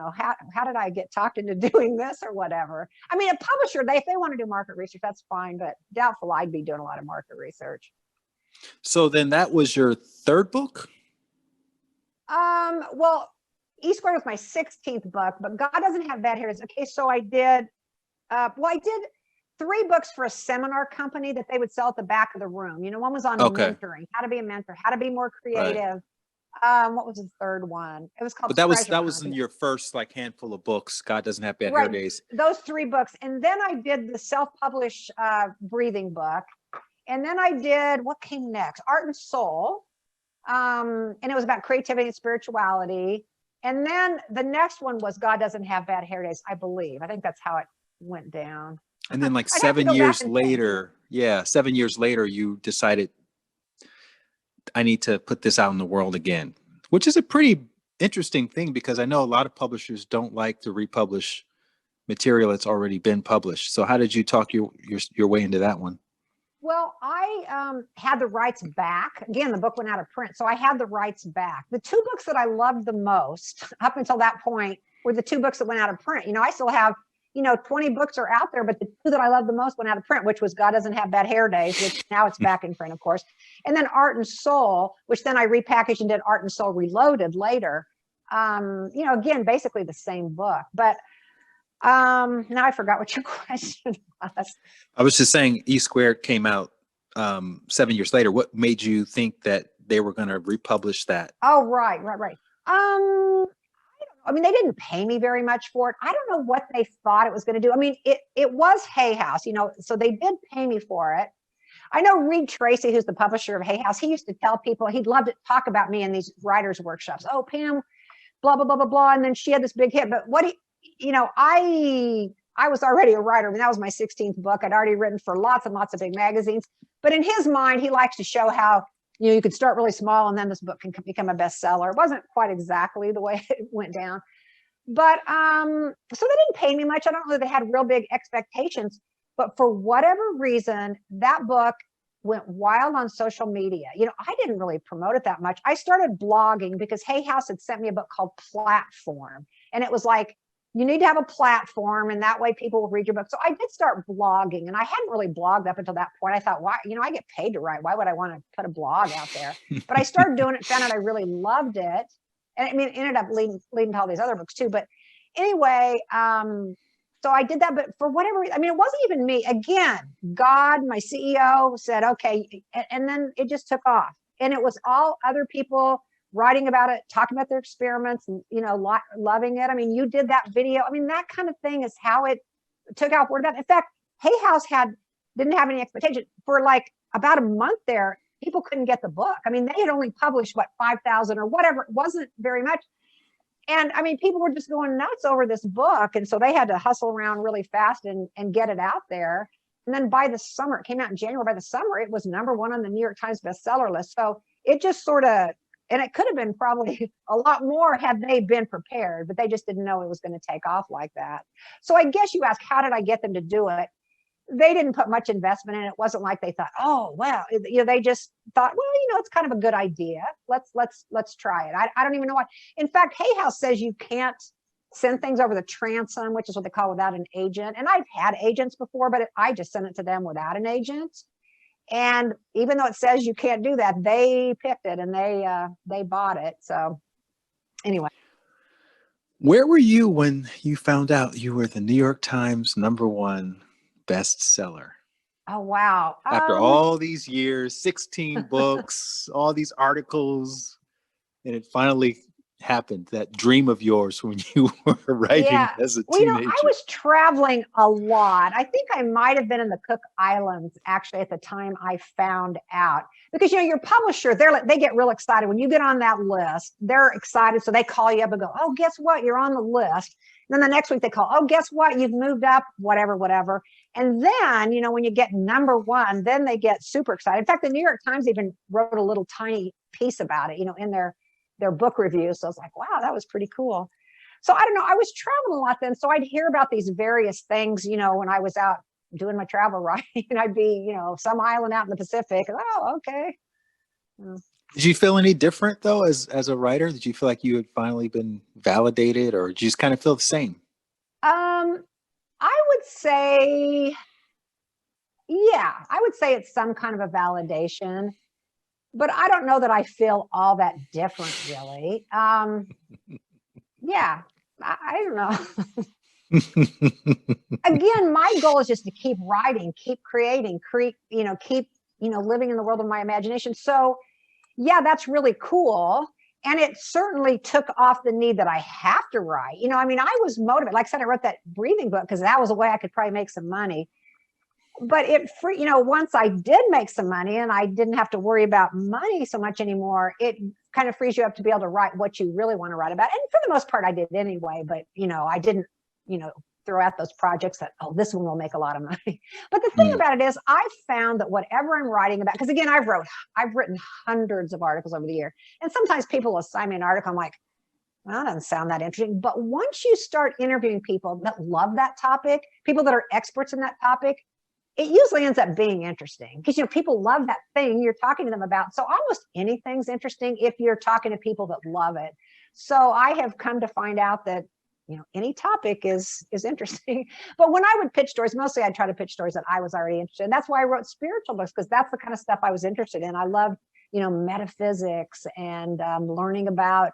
Speaker 1: How did I get talked into doing this or whatever? I mean, a publisher, if they want to do market research, that's fine, but doubtful I'd be doing a lot of market research.
Speaker 2: So then that was your third book?
Speaker 1: Well, E Squared was my 16th book, but God Doesn't Have Bad Hair Days. Okay, so I did. I did 3 books for a seminar company that they would sell at the back of the room. One was on
Speaker 2: Okay.
Speaker 1: mentoring, how to be a mentor, how to be more creative. What was the third one? It was called
Speaker 2: But that was
Speaker 1: Treasure
Speaker 2: in
Speaker 1: Hunt.
Speaker 2: your first like handful of books. God Doesn't Have Bad Hair
Speaker 1: Right,
Speaker 2: Days.
Speaker 1: those 3 books. And then I did the self-published breathing book. And then I did, what came next? Art and Soul. And it was about creativity and spirituality. And then the next one was God Doesn't Have Bad Hair Days, I believe. I think that's how it went down.
Speaker 2: And then like
Speaker 1: I'd have to
Speaker 2: 7
Speaker 1: go back
Speaker 2: years
Speaker 1: and think.
Speaker 2: later, 7 years later, you decided I need to put this out in the world again, which is a pretty interesting thing because I know a lot of publishers don't like to republish material that's already been published. So how did you talk your way into that one?
Speaker 1: Well, I had the rights back. Again, the book went out of print, so I had the rights back. The 2 books that I loved the most up until that point were the 2 books that went out of print. I still have, 20 books are out there, but the 2 that I loved the most went out of print, which was God Doesn't Have Bad Hair Days, which now it's back in print, of course. And then Art and Soul, which then I repackaged and did Art and Soul Reloaded later. Again, basically the same book. But now I forgot what your question was.
Speaker 2: I was just saying E Squared came out 7 years later. What made you think that they were going to republish that?
Speaker 1: Oh, right. I mean, they didn't pay me very much for it. I don't know what they thought it was going to do. I mean, it was Hay House, so they did pay me for it. I know Reed Tracy, who's the publisher of Hay House, he used to tell people he'd love to talk about me in these writers' workshops. Oh, Pam, blah, blah, blah, blah, blah. And then she had this big hit. But I was already a writer. I mean, that was my 16th book. I'd already written for lots and lots of big magazines. But in his mind, he likes to show how, you could start really small and then this book can become a bestseller. It wasn't quite exactly the way it went down. But so they didn't pay me much. I don't know if they had real big expectations. But for whatever reason, that book went wild on social media. I didn't really promote it that much. I started blogging because Hay House had sent me a book called Platform. And it was like, you need to have a platform and that way people will read your book. So I did start blogging and I hadn't really blogged up until that point. I thought, why, I get paid to write. Why would I want to put a blog out there? But I started doing it, found out I really loved it. And I mean, it ended up leading to all these other books too. But anyway, so I did that, but for whatever reason, I mean, it wasn't even me. Again, God, my CEO said, okay. And then it just took off. And it was all other people writing about it, talking about their experiments and, loving it. I mean, you did that video. I mean, that kind of thing is how it took out word about it. In fact, Hay House didn't have any expectation for like about a month there. People couldn't get the book. I mean, they had only published 5,000 or whatever. It wasn't very much. And I mean, people were just going nuts over this book. And so they had to hustle around really fast and get it out there. And then by the summer, it came out in January. By the summer, it was #1 on the New York Times bestseller list. So it just sort of, and it could have been probably a lot more had they been prepared, but they just didn't know it was going to take off like that. So I guess you ask, how did I get them to do it? They didn't put much investment in it. It wasn't like they thought, oh, well, they just thought, well, it's kind of a good idea. Let's try it. I don't even know why. In fact, Hay House says you can't send things over the transom, which is what they call without an agent. And I've had agents before, but I just sent it to them without an agent. And even though it says you can't do that, they picked it and they bought it. So anyway.
Speaker 2: Where were you when you found out you were the New York Times #1 bestseller?
Speaker 1: Oh, wow.
Speaker 2: After all these years, 16 books, all these articles, and it finally happened, that dream of yours when you were writing
Speaker 1: Yeah.
Speaker 2: as a
Speaker 1: Well, I
Speaker 2: teenager?
Speaker 1: was traveling a lot. I think I might have been in the Cook Islands actually at the time I found out. Because your publisher, they get real excited when you get on that list. They're excited, so they call you up and go, "Oh, guess what? You're on the list." And then the next week they call, "Oh, guess what? You've moved up, whatever, whatever." And then, when you get #1, then they get super excited. In fact, the New York Times even wrote a little tiny piece about it, in their book review. So I was like, "Wow, that was pretty cool." So I don't know. I was traveling a lot then. So I'd hear about these various things, when I was out doing my travel writing, and I'd be, some island out in the Pacific. Oh, okay.
Speaker 2: Did you feel any different though as a writer? Did you feel like you had finally been validated, or did you just kind of feel the same?
Speaker 1: Um, I would say, yeah, I would say it's some kind of a validation, but I don't know that I feel all that different really. Yeah, I don't know. Again, my goal is just to keep writing, keep creating, keep, living in the world of my imagination. So yeah, that's really cool. And it certainly took off the need that I have to write. I was motivated. Like I said, I wrote that breathing book because that was a way I could probably make some money. But once I did make some money and I didn't have to worry about money so much anymore, it kind of frees you up to be able to write what you really want to write about. And for the most part, I did anyway. But, I didn't, throw out those projects that, oh, this one will make a lot of money. But the thing about it is I've found that whatever I'm writing about, because again, I've written hundreds of articles over the year. And sometimes people will assign me an article. I'm like, well, that doesn't sound that interesting. But once you start interviewing people that love that topic, people that are experts in that topic, it usually ends up being interesting because, people love that thing you're talking to them about. So almost anything's interesting if you're talking to people that love it. So I have come to find out that, any topic is interesting. But when I would pitch stories, mostly I'd try to pitch stories that I was already interested in. That's why I wrote spiritual books, because that's the kind of stuff I was interested in. I loved, metaphysics and learning about,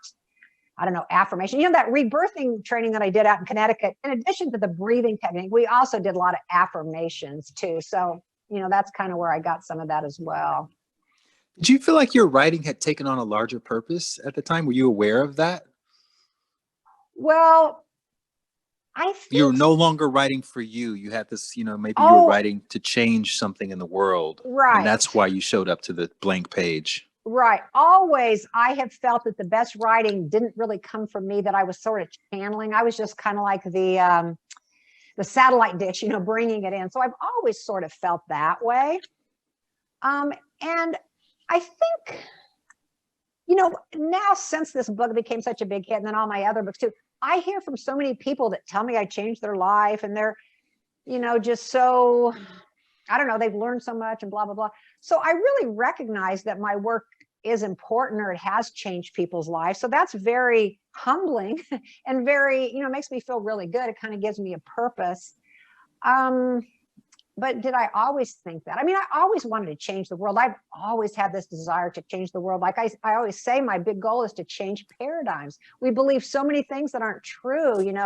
Speaker 1: I don't know, affirmation. That rebirthing training that I did out in Connecticut, in addition to the breathing technique, we also did a lot of affirmations too. So, that's kind of where I got some of that as well.
Speaker 2: Did you feel like your writing had taken on a larger purpose at the time? Were you aware of that?
Speaker 1: Well, I
Speaker 2: You're
Speaker 1: think,
Speaker 2: no longer writing for you. You had this, maybe you were
Speaker 1: oh,
Speaker 2: writing to change something in the world. And
Speaker 1: right.
Speaker 2: that's why you showed up to the blank page.
Speaker 1: Right. Always, I have felt that the best writing didn't really come from me, that I was sort of channeling. I was just kind of like the satellite dish, bringing it in. So I've always sort of felt that way. And I think, now since this book became such a big hit, and then all my other books too, I hear from so many people that tell me I changed their life, and they're, just so, I don't know, they've learned so much and blah, blah, blah. So I really recognize that my work is important, or it has changed people's lives. So that's very humbling and very, makes me feel really good. It kind of gives me a purpose. But did I always think that? I always wanted to change the world. I've always had this desire to change the world. Like I always say, my big goal is to change paradigms. We believe so many things that aren't true, and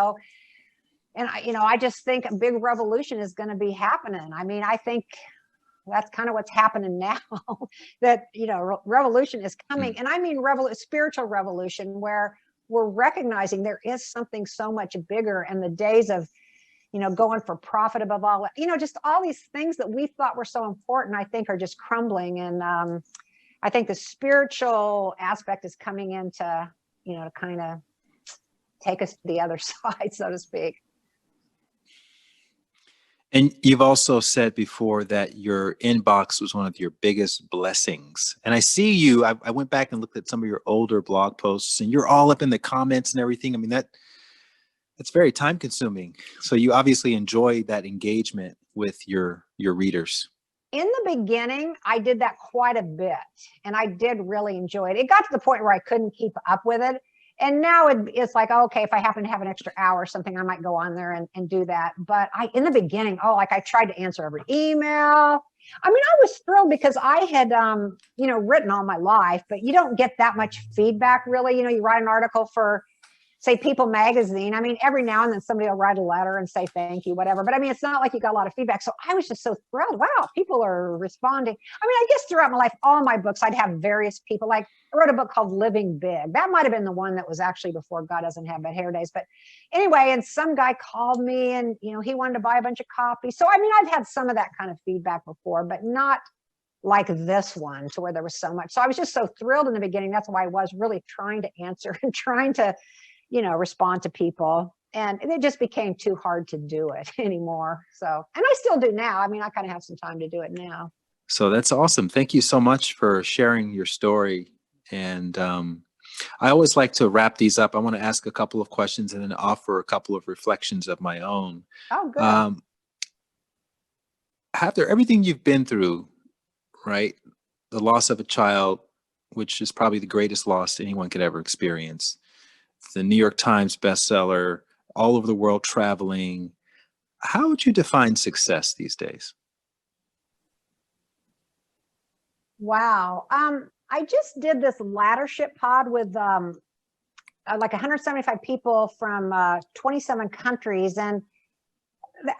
Speaker 1: I just think a big revolution is going to be happening. I think that's kind of what's happening now, that, revolution is coming. And I mean, spiritual revolution, where we're recognizing there is something so much bigger, and the days of, going for profit above all, just all these things that we thought were so important, I think are just crumbling. And I think the spiritual aspect is coming in to, to kind of take us to the other side, so to speak.
Speaker 2: And you've also said before that your inbox was one of your biggest blessings. And I see you, I went back and looked at some of your older blog posts, and you're all up in the comments and everything. That's very time consuming. So you obviously enjoy that engagement with your readers.
Speaker 1: In the beginning, I did that quite a bit, and I did really enjoy it. It got to the point where I couldn't keep up with it. And now it's like, okay, if I happen to have an extra hour or something, I might go on there and do that. But in the beginning, like I tried to answer every email. I was thrilled because I had, written all my life, but you don't get that much feedback really. You write an article for, say People Magazine. I mean, every now and then somebody will write a letter and say thank you, whatever. But I mean, it's not like you got a lot of feedback. So I was just so thrilled. Wow, people are responding. I mean, I guess throughout my life, all my books, I'd have various people. Like I wrote a book called Living Big. That might have been the one that was actually before God Doesn't Have Bad Hair Days. But anyway, and some guy called me and, he wanted to buy a bunch of copies. So, I mean, I've had some of that kind of feedback before, but not like this one to where there was so much. So I was just so thrilled in the beginning. That's why I was really trying to answer and trying to respond to people. And it just became too hard to do it anymore. So, and I still do now. I mean, I kind of have some time to do it now.
Speaker 2: So that's awesome. Thank you so much for sharing your story. And I always like to wrap these up. I want to ask a couple of questions and then offer a couple of reflections of my own.
Speaker 1: Oh, good.
Speaker 2: After everything you've been through, right? The loss of a child, which is probably the greatest loss anyone could ever experience. The New York Times bestseller, all over the world traveling. How would you define success these days?
Speaker 1: Wow. I just did this laddership pod with like 175 people from 27 countries. And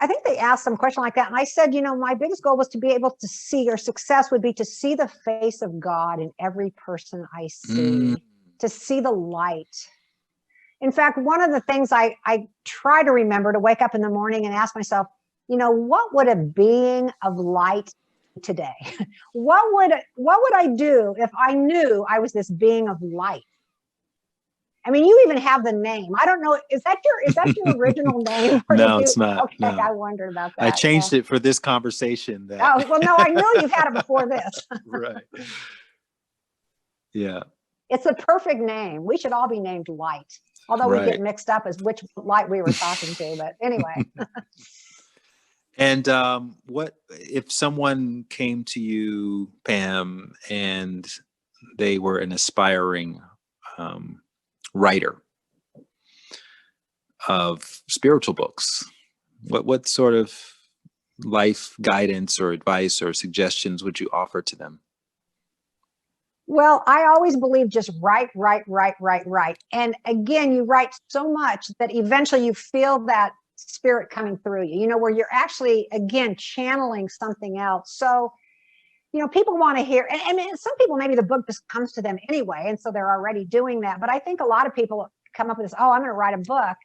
Speaker 1: I think they asked some question like that. And I said, my biggest goal was to be able to see, or success would be to see the face of God in every person I see, to see the light. In fact, one of the things I try to remember to wake up in the morning and ask myself, what would a being of light today? What would I do if I knew I was this being of light? I mean, you even have the name. I don't know. Is that your original name?
Speaker 2: No, it's not.
Speaker 1: Okay,
Speaker 2: no.
Speaker 1: I wondered about that.
Speaker 2: I changed it for this conversation.
Speaker 1: Oh, well, no, I know you've had it before this.
Speaker 2: Right. Yeah.
Speaker 1: It's a perfect name. We should all be named Light. Although we get mixed up as which light we were talking to, but anyway.
Speaker 2: And what if someone came to you, Pam, and they were an aspiring writer of spiritual books? What sort of life guidance or advice or suggestions would you offer to them?
Speaker 1: Well, I always believe just write. And again, you write so much that eventually you feel that spirit coming through you, where you're actually, again, channeling something else. So, people want to hear, and I mean, some people, maybe the book just comes to them anyway. And so they're already doing that. But I think a lot of people come up with this, oh, I'm going to write a book.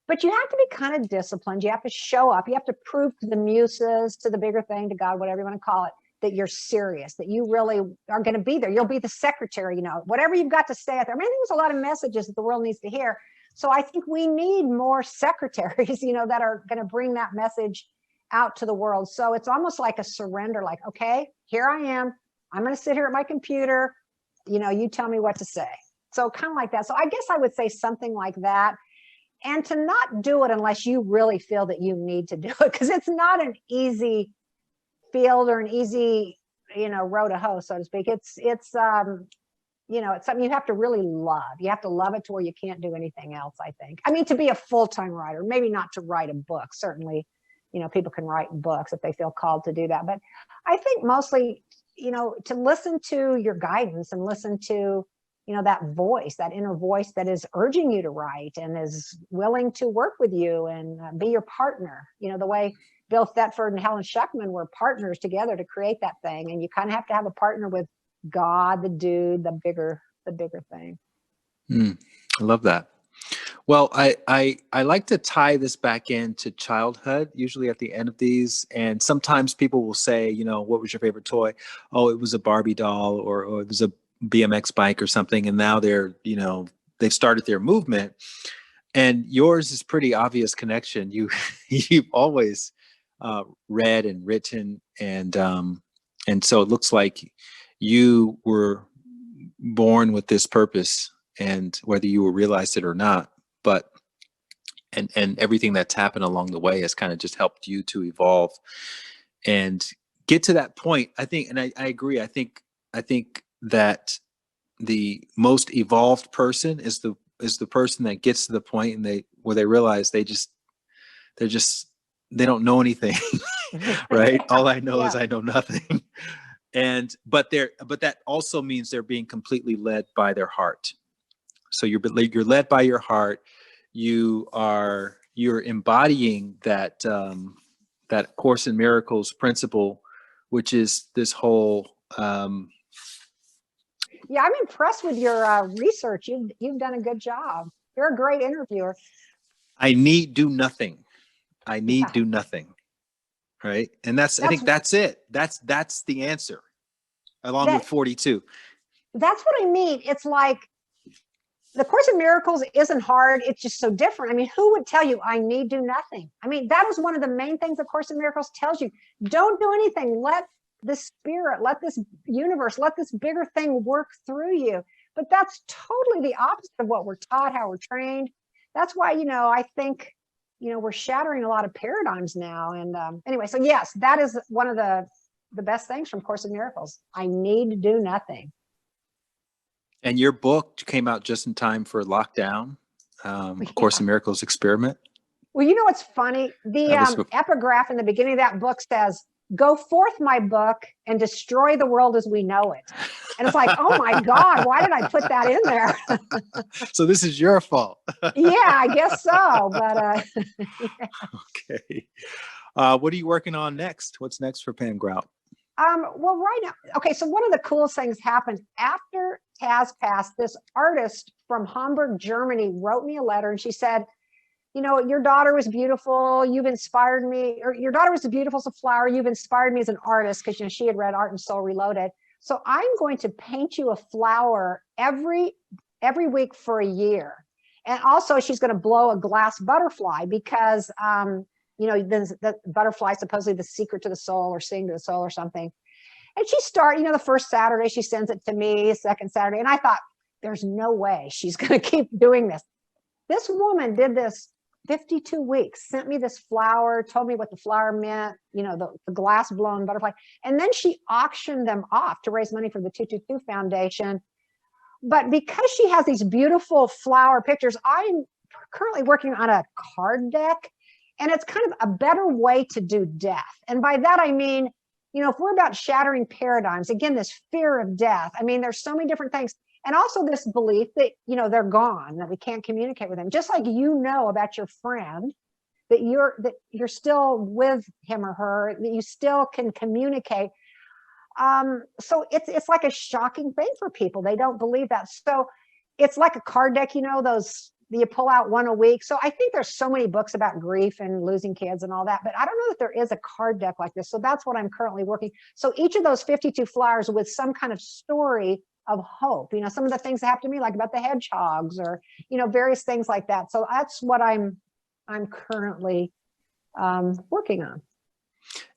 Speaker 1: But you have to be kind of disciplined. You have to show up. You have to prove to the muses, to the bigger thing, to God, whatever you want to call it, that you're serious, that you really are going to be there. You'll be the secretary, whatever you've got to say out there. I mean, there's a lot of messages that the world needs to hear. So I think we need more secretaries, that are going to bring that message out to the world. So it's almost like a surrender, like, okay, here I am. I'm going to sit here at my computer. You tell me what to say. So kind of like that. So I guess I would say something like that. And to not do it unless you really feel that you need to do it, because it's not an easy field or an easy, road to hoe, so to speak. It's it's something you have to really love. You have to love it to where you can't do anything else, I think. I mean, to be a full-time writer, maybe not to write a book. Certainly, people can write books if they feel called to do that. But I think mostly, to listen to your guidance and listen to, that voice, that inner voice that is urging you to write and is willing to work with you and be your partner, the way Bill Thetford and Helen Schuckman were partners together to create that thing. And you kind of have to have a partner with God, the dude, the bigger thing.
Speaker 2: I love that. Well, I like to tie this back into childhood, usually at the end of these. And sometimes people will say, what was your favorite toy? Oh, it was a Barbie doll, or it was a BMX bike or something. And now they're, they've started their movement. And yours is pretty obvious connection. You've always read and written, and so it looks like you were born with this purpose, and whether you realized it or not, but and everything that's happened along the way has kind of just helped you to evolve and get to that point. I think, and I agree. I think that the most evolved person is the person that gets to the point and where they realize they don't know anything. Right? All I know is I know nothing. But that also means they're being completely led by their heart. So you're led by your heart. You're embodying that that Course in Miracles principle, which is this whole.
Speaker 1: Yeah, I'm impressed with your research. You've done a good job. You're a great interviewer.
Speaker 2: I need do nothing. I need
Speaker 1: Yeah,
Speaker 2: do nothing. Right. And I think that's it. That's the answer, along with
Speaker 1: that
Speaker 2: 42.
Speaker 1: that's what I mean. It's like the Course in Miracles isn't hard. It's just so different. I mean, who would tell you I need do nothing? I mean, that was one of the main things the Course in Miracles tells you. Don't do anything. Let the spirit, let this universe, let this bigger thing work through you. But that's totally the opposite of what we're taught, how we're trained. That's why, I think, we're shattering a lot of paradigms now. And anyway, so yes, that is one of the best things from Course in Miracles. I need to do nothing.
Speaker 2: And your book came out just in time for lockdown, Course in Miracles experiment.
Speaker 1: Well, you know what's funny? The epigraph in the beginning of that book says, "Go forth, my book, and destroy the world as we know it." And it's like, oh my God, why did I put that in there?
Speaker 2: So this is your fault.
Speaker 1: Yeah, I guess so. But
Speaker 2: yeah. Okay. What are you working on next? What's next for Pam Grout?
Speaker 1: Well, right now, okay, so one of the coolest things happened after Taz passed. This artist from Hamburg, Germany, wrote me a letter, and she said, your daughter was beautiful. You've inspired me, or your daughter was as beautiful as a flower. You've inspired me as an artist, because she had read Art and Soul Reloaded. So I'm going to paint you a flower every week for a year. And also she's going to blow a glass butterfly, because the butterfly is supposedly the secret to the soul, or seeing to the soul, or something. And she started, the first Saturday she sends it to me, second Saturday. And I thought, there's no way she's going to keep doing this. This woman did this 52 weeks, sent me this flower, told me what the flower meant, the glass blown butterfly. And then she auctioned them off to raise money for the 222 Foundation. But because she has these beautiful flower pictures, I'm currently working on a card deck, and it's kind of a better way to do death. And by that, I mean, if we're about shattering paradigms, again, this fear of death, I mean, there's so many different things. And also this belief that, they're gone, that we can't communicate with them. Just like about your friend, that you're still with him or her, that you still can communicate. So it's like a shocking thing for people. They don't believe that. So it's like a card deck, you pull out one a week. So I think there's so many books about grief and losing kids and all that, but I don't know that there is a card deck like this. So that's what I'm currently working. So each of those 52 flowers with some kind of story of hope, some of the things that happen to me, like about the hedgehogs, or, various things like that. So that's what I'm currently working on.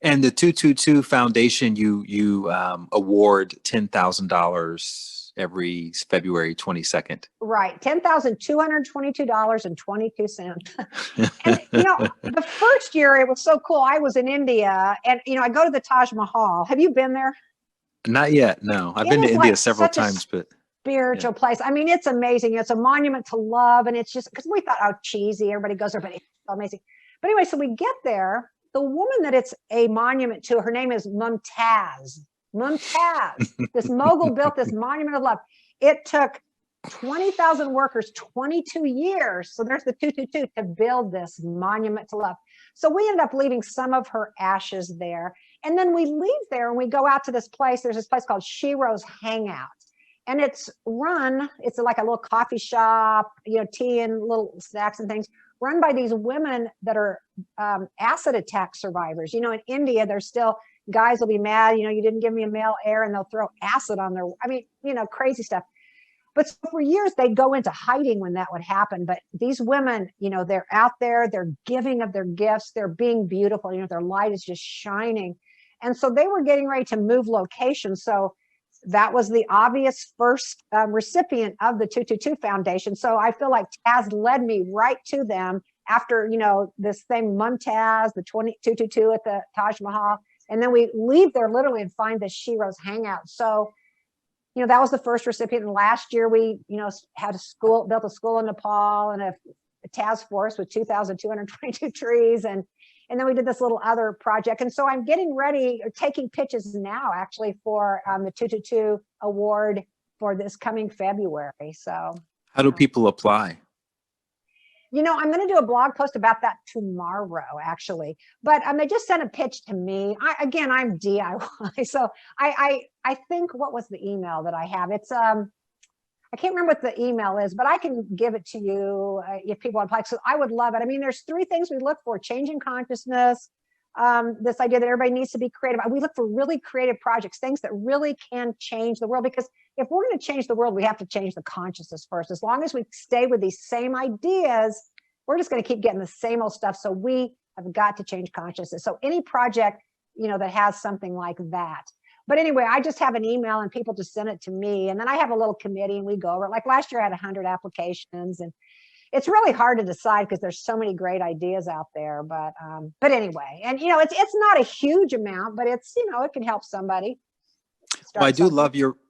Speaker 2: And the 222 Foundation, you award $10,000 every February 22nd.
Speaker 1: Right, $10,222.22. And the first year it was so cool. I was in India, and I go to the Taj Mahal. Have you been there?
Speaker 2: Not yet. No, I've been to India several times, but
Speaker 1: spiritual place. I mean, it's amazing. It's a monument to love, and it's just because we thought, oh, cheesy. Everybody goes there, but it's so amazing. But anyway, so we get there. The woman that it's a monument to, her name is Mumtaz. Mumtaz, this mogul built this monument of love. It took 20,000 workers, 22 years. So there's the 222 to build this monument to love. So we ended up leaving some of her ashes there. And then we leave there and we go out to this place. There's this place called Shiro's Hangout. And it's like a little coffee shop, tea and little snacks and things, run by these women that are acid attack survivors. In India, there's still guys will be mad, you didn't give me a male heir, and they'll throw acid on their, crazy stuff. But for years, they'd go into hiding when that would happen. But these women, they're out there, they're giving of their gifts, they're being beautiful, their light is just shining. And so they were getting ready to move location. So that was the obvious first recipient of the 222 Foundation. So I feel like Taz led me right to them after, this thing, Mumtaz, the 222 at the Taj Mahal. And then we leave there literally and find the Shiro's Hangout. So, that was the first recipient. And last year we, had built a school in Nepal, and a task force with 2,222 trees. And then we did this little other project. And so I'm getting ready, or taking pitches now actually for the 222 award for this coming February. So
Speaker 2: How do people apply?
Speaker 1: I'm going to do a blog post about that tomorrow, actually. But they just sent a pitch to me. I'm DIY, so I think, what was the email that I have? It's I can't remember what the email is, but I can give it to you if people apply. So I would love it. I mean, there's 3 things we look for: changing consciousness, this idea that everybody needs to be creative. We look for really creative projects, things that really can change the world. Because if we're going to change the world, we have to change the consciousness first. As long as we stay with these same ideas, we're just going to keep getting the same old stuff. So we have got to change consciousness. So any project, that has something like that. But anyway, I just have an email and people just send it to me. And then I have a little committee and we go over it. Like last year I had 100 applications, and it's really hard to decide because there's so many great ideas out there. But anyway, and it's not a huge amount, but it's, it can help somebody.
Speaker 2: Well,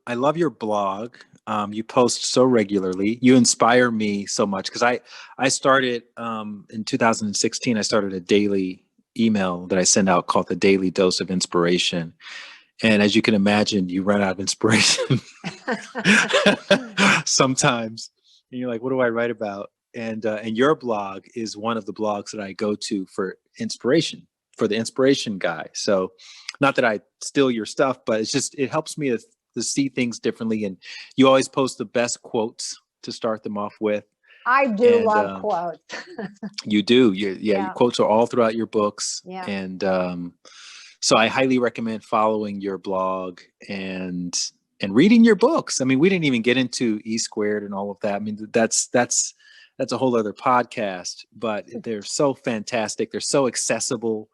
Speaker 2: I love your blog. You post so regularly. You inspire me so much because I started in 2016. I started a daily email that I send out called the Daily Dose of Inspiration. And as you can imagine, you run out of inspiration sometimes. And you're like, what do I write about? And your blog is one of the blogs that I go to for inspiration, for the inspiration guy. So not that I steal your stuff, but it helps me to see things differently. And you always post the best quotes to start them off with.
Speaker 1: I do love quotes.
Speaker 2: You do. Your quotes are all throughout your books.
Speaker 1: Yeah.
Speaker 2: And so I highly recommend following your blog and reading your books. I mean, we didn't even get into E Squared and all of that. I mean, that's a whole other podcast, but they're so fantastic. They're so accessible.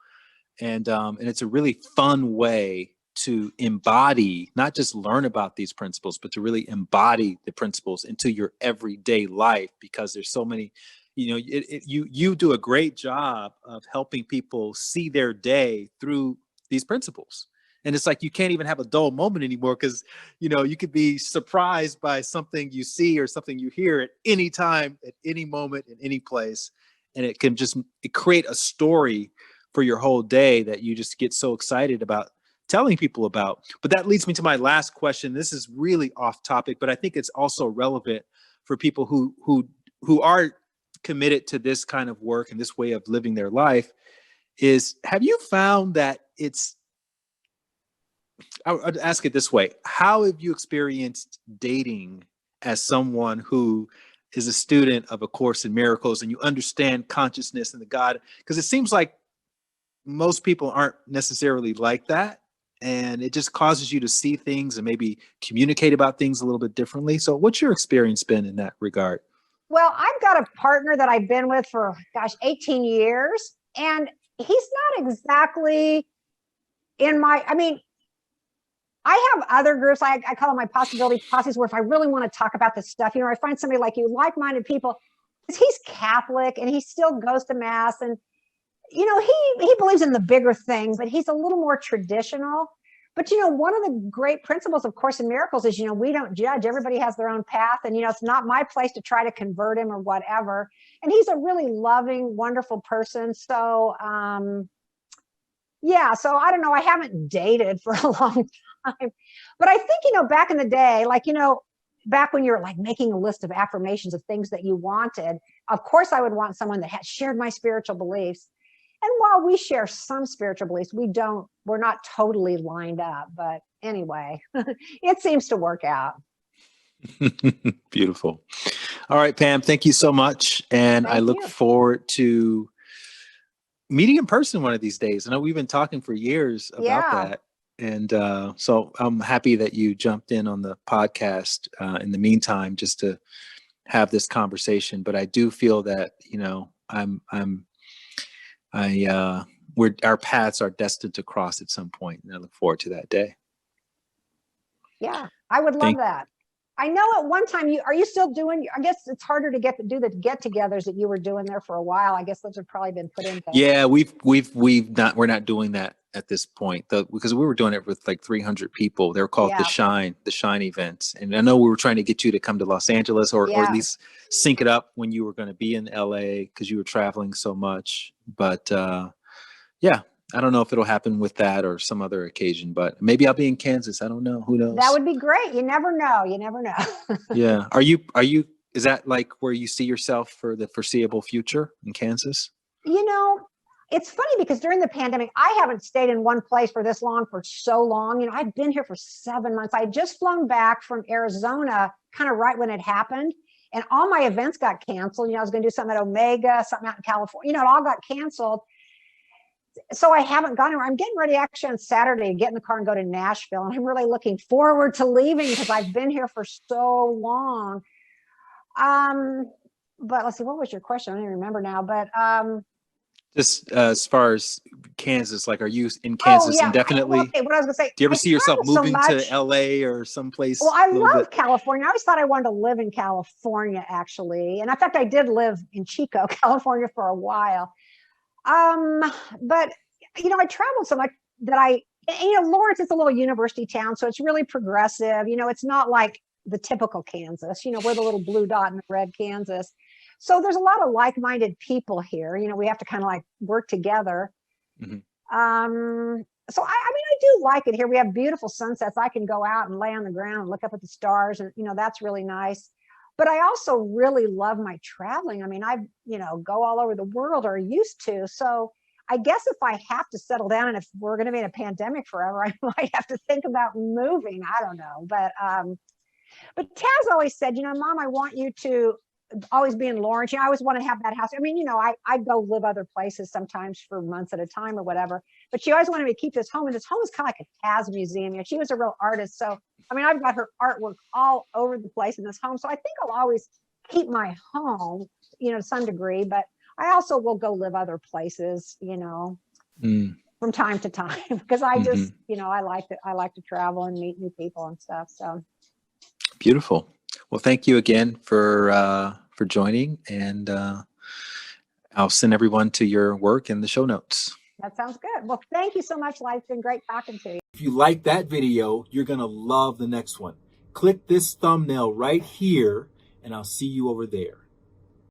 Speaker 2: And it's a really fun way to embody, not just learn about these principles, but to really embody the principles into your everyday life, because there's so many, you do a great job of helping people see their day through these principles. And it's like, you can't even have a dull moment anymore because, you could be surprised by something you see or something you hear at any time, at any moment, in any place. And it can just create a story for your whole day that you just get so excited about telling people about. But that leads me to my last question. This is really off topic, but I think it's also relevant for people who are committed to this kind of work and this way of living their life. Have you found that I'd ask it this way: how have you experienced dating as someone who is a student of A Course in Miracles and you understand consciousness and the God? Because it seems like most people aren't necessarily like that. And it just causes you to see things and maybe communicate about things a little bit differently. So what's your experience been in that regard?
Speaker 1: Well, I've got a partner that I've been with for, 18 years. And he's not exactly I have other groups. I call them my possibility posses, where if I really want to talk about this stuff, I find somebody like you, like-minded people. He's Catholic and he still goes to mass, and he believes in the bigger things, but he's a little more traditional. But one of the great principles of Course in Miracles is we don't judge. Everybody has their own path, and it's not my place to try to convert him or whatever. And he's a really loving, wonderful person. So so I don't know. I haven't dated for a long time, but I think, back in the day, back when you're like making a list of affirmations of things that you wanted, of course I would want someone that had shared my spiritual beliefs. And while we share some spiritual beliefs, we're not totally lined up, but anyway, it seems to work out.
Speaker 2: Beautiful. All right, Pam, thank you so much. And I look forward to meeting in person one of these days. I know we've been talking for years about that. And so I'm happy that you jumped in on the podcast in the meantime, just to have this conversation. But I do feel that, our paths are destined to cross at some point, and I look forward to that day.
Speaker 1: Yeah, I would love that. I know at one time are you still doing? I guess it's harder to do the get-togethers that you were doing there for a while. I guess those have probably been put in.
Speaker 2: Yeah, we're not doing that at this point, because we were doing it with like 300 people. They're called the Shine events, and I know we were trying to get you to come to Los Angeles or at least sync it up when you were going to be in LA because you were traveling so much. But I don't know if it'll happen with that or some other occasion, but maybe I'll be in Kansas. I don't know. Who knows?
Speaker 1: That would be great. You never know.
Speaker 2: Yeah. Are you is that like where you see yourself for the foreseeable future in Kansas?
Speaker 1: You know, it's funny because during the pandemic, I haven't stayed in one place for this long for so long. You know, I've been here for 7 months. I had just flown back from Arizona kind of right when it happened. And all my events got canceled. You know, I was going to do something at Omega, something out in California. You know, it all got canceled. So I haven't gone anywhere. I'm getting ready actually on Saturday to get in the car and go to Nashville. And I'm really looking forward to leaving because I've been here for so long. But let's see, what was your question? I don't even remember now. But
Speaker 2: just as far as Kansas, like, are you in Kansas indefinitely?
Speaker 1: Okay, what I was gonna say.
Speaker 2: Do you ever see yourself moving to
Speaker 1: so
Speaker 2: LA or someplace?
Speaker 1: Well, I love California. I always thought I wanted to live in California, actually. And in fact, I did live in Chico, California for a while. But you know, I traveled so much that you know, Lawrence is a little university town, so it's really progressive. You know, it's not like the typical Kansas. You know, we're the little blue dot in the red Kansas. So there's a lot of like-minded people here. You know, we have to kind of like work together.
Speaker 2: Mm-hmm.
Speaker 1: So I mean, I do like it here. We have beautiful sunsets. I can go out and lay on the ground and look up at the stars, and you know, that's really nice. But I also really love my traveling. I mean, you know, go all over the world, or used to. So I guess if I have to settle down, and if we're going to be in a pandemic forever, I might have to think about moving. I don't know. But Taz always said, you know, Mom, I want you to always be in Lawrence. You know, I always want to have that house. I mean, you know, I'd go live other places sometimes for months at a time or whatever. But she always wanted me to keep this home. And this home is kind of like a Taz museum. You know, she was a real artist. So, I mean, I've got her artwork all over the place in this home. So I think I'll always keep my home, you know, to some degree. But I also will go live other places, you know, from time to time, because I just, you know, I like to travel and meet new people and stuff. So
Speaker 2: beautiful. Well, thank you again for joining, and I'll send everyone to your work in the show notes.
Speaker 1: That sounds good. Well, thank you so much, Lai. It's been great talking to you.
Speaker 3: If you like that video, you're going to love the next one. Click this thumbnail right here, and I'll see you over there.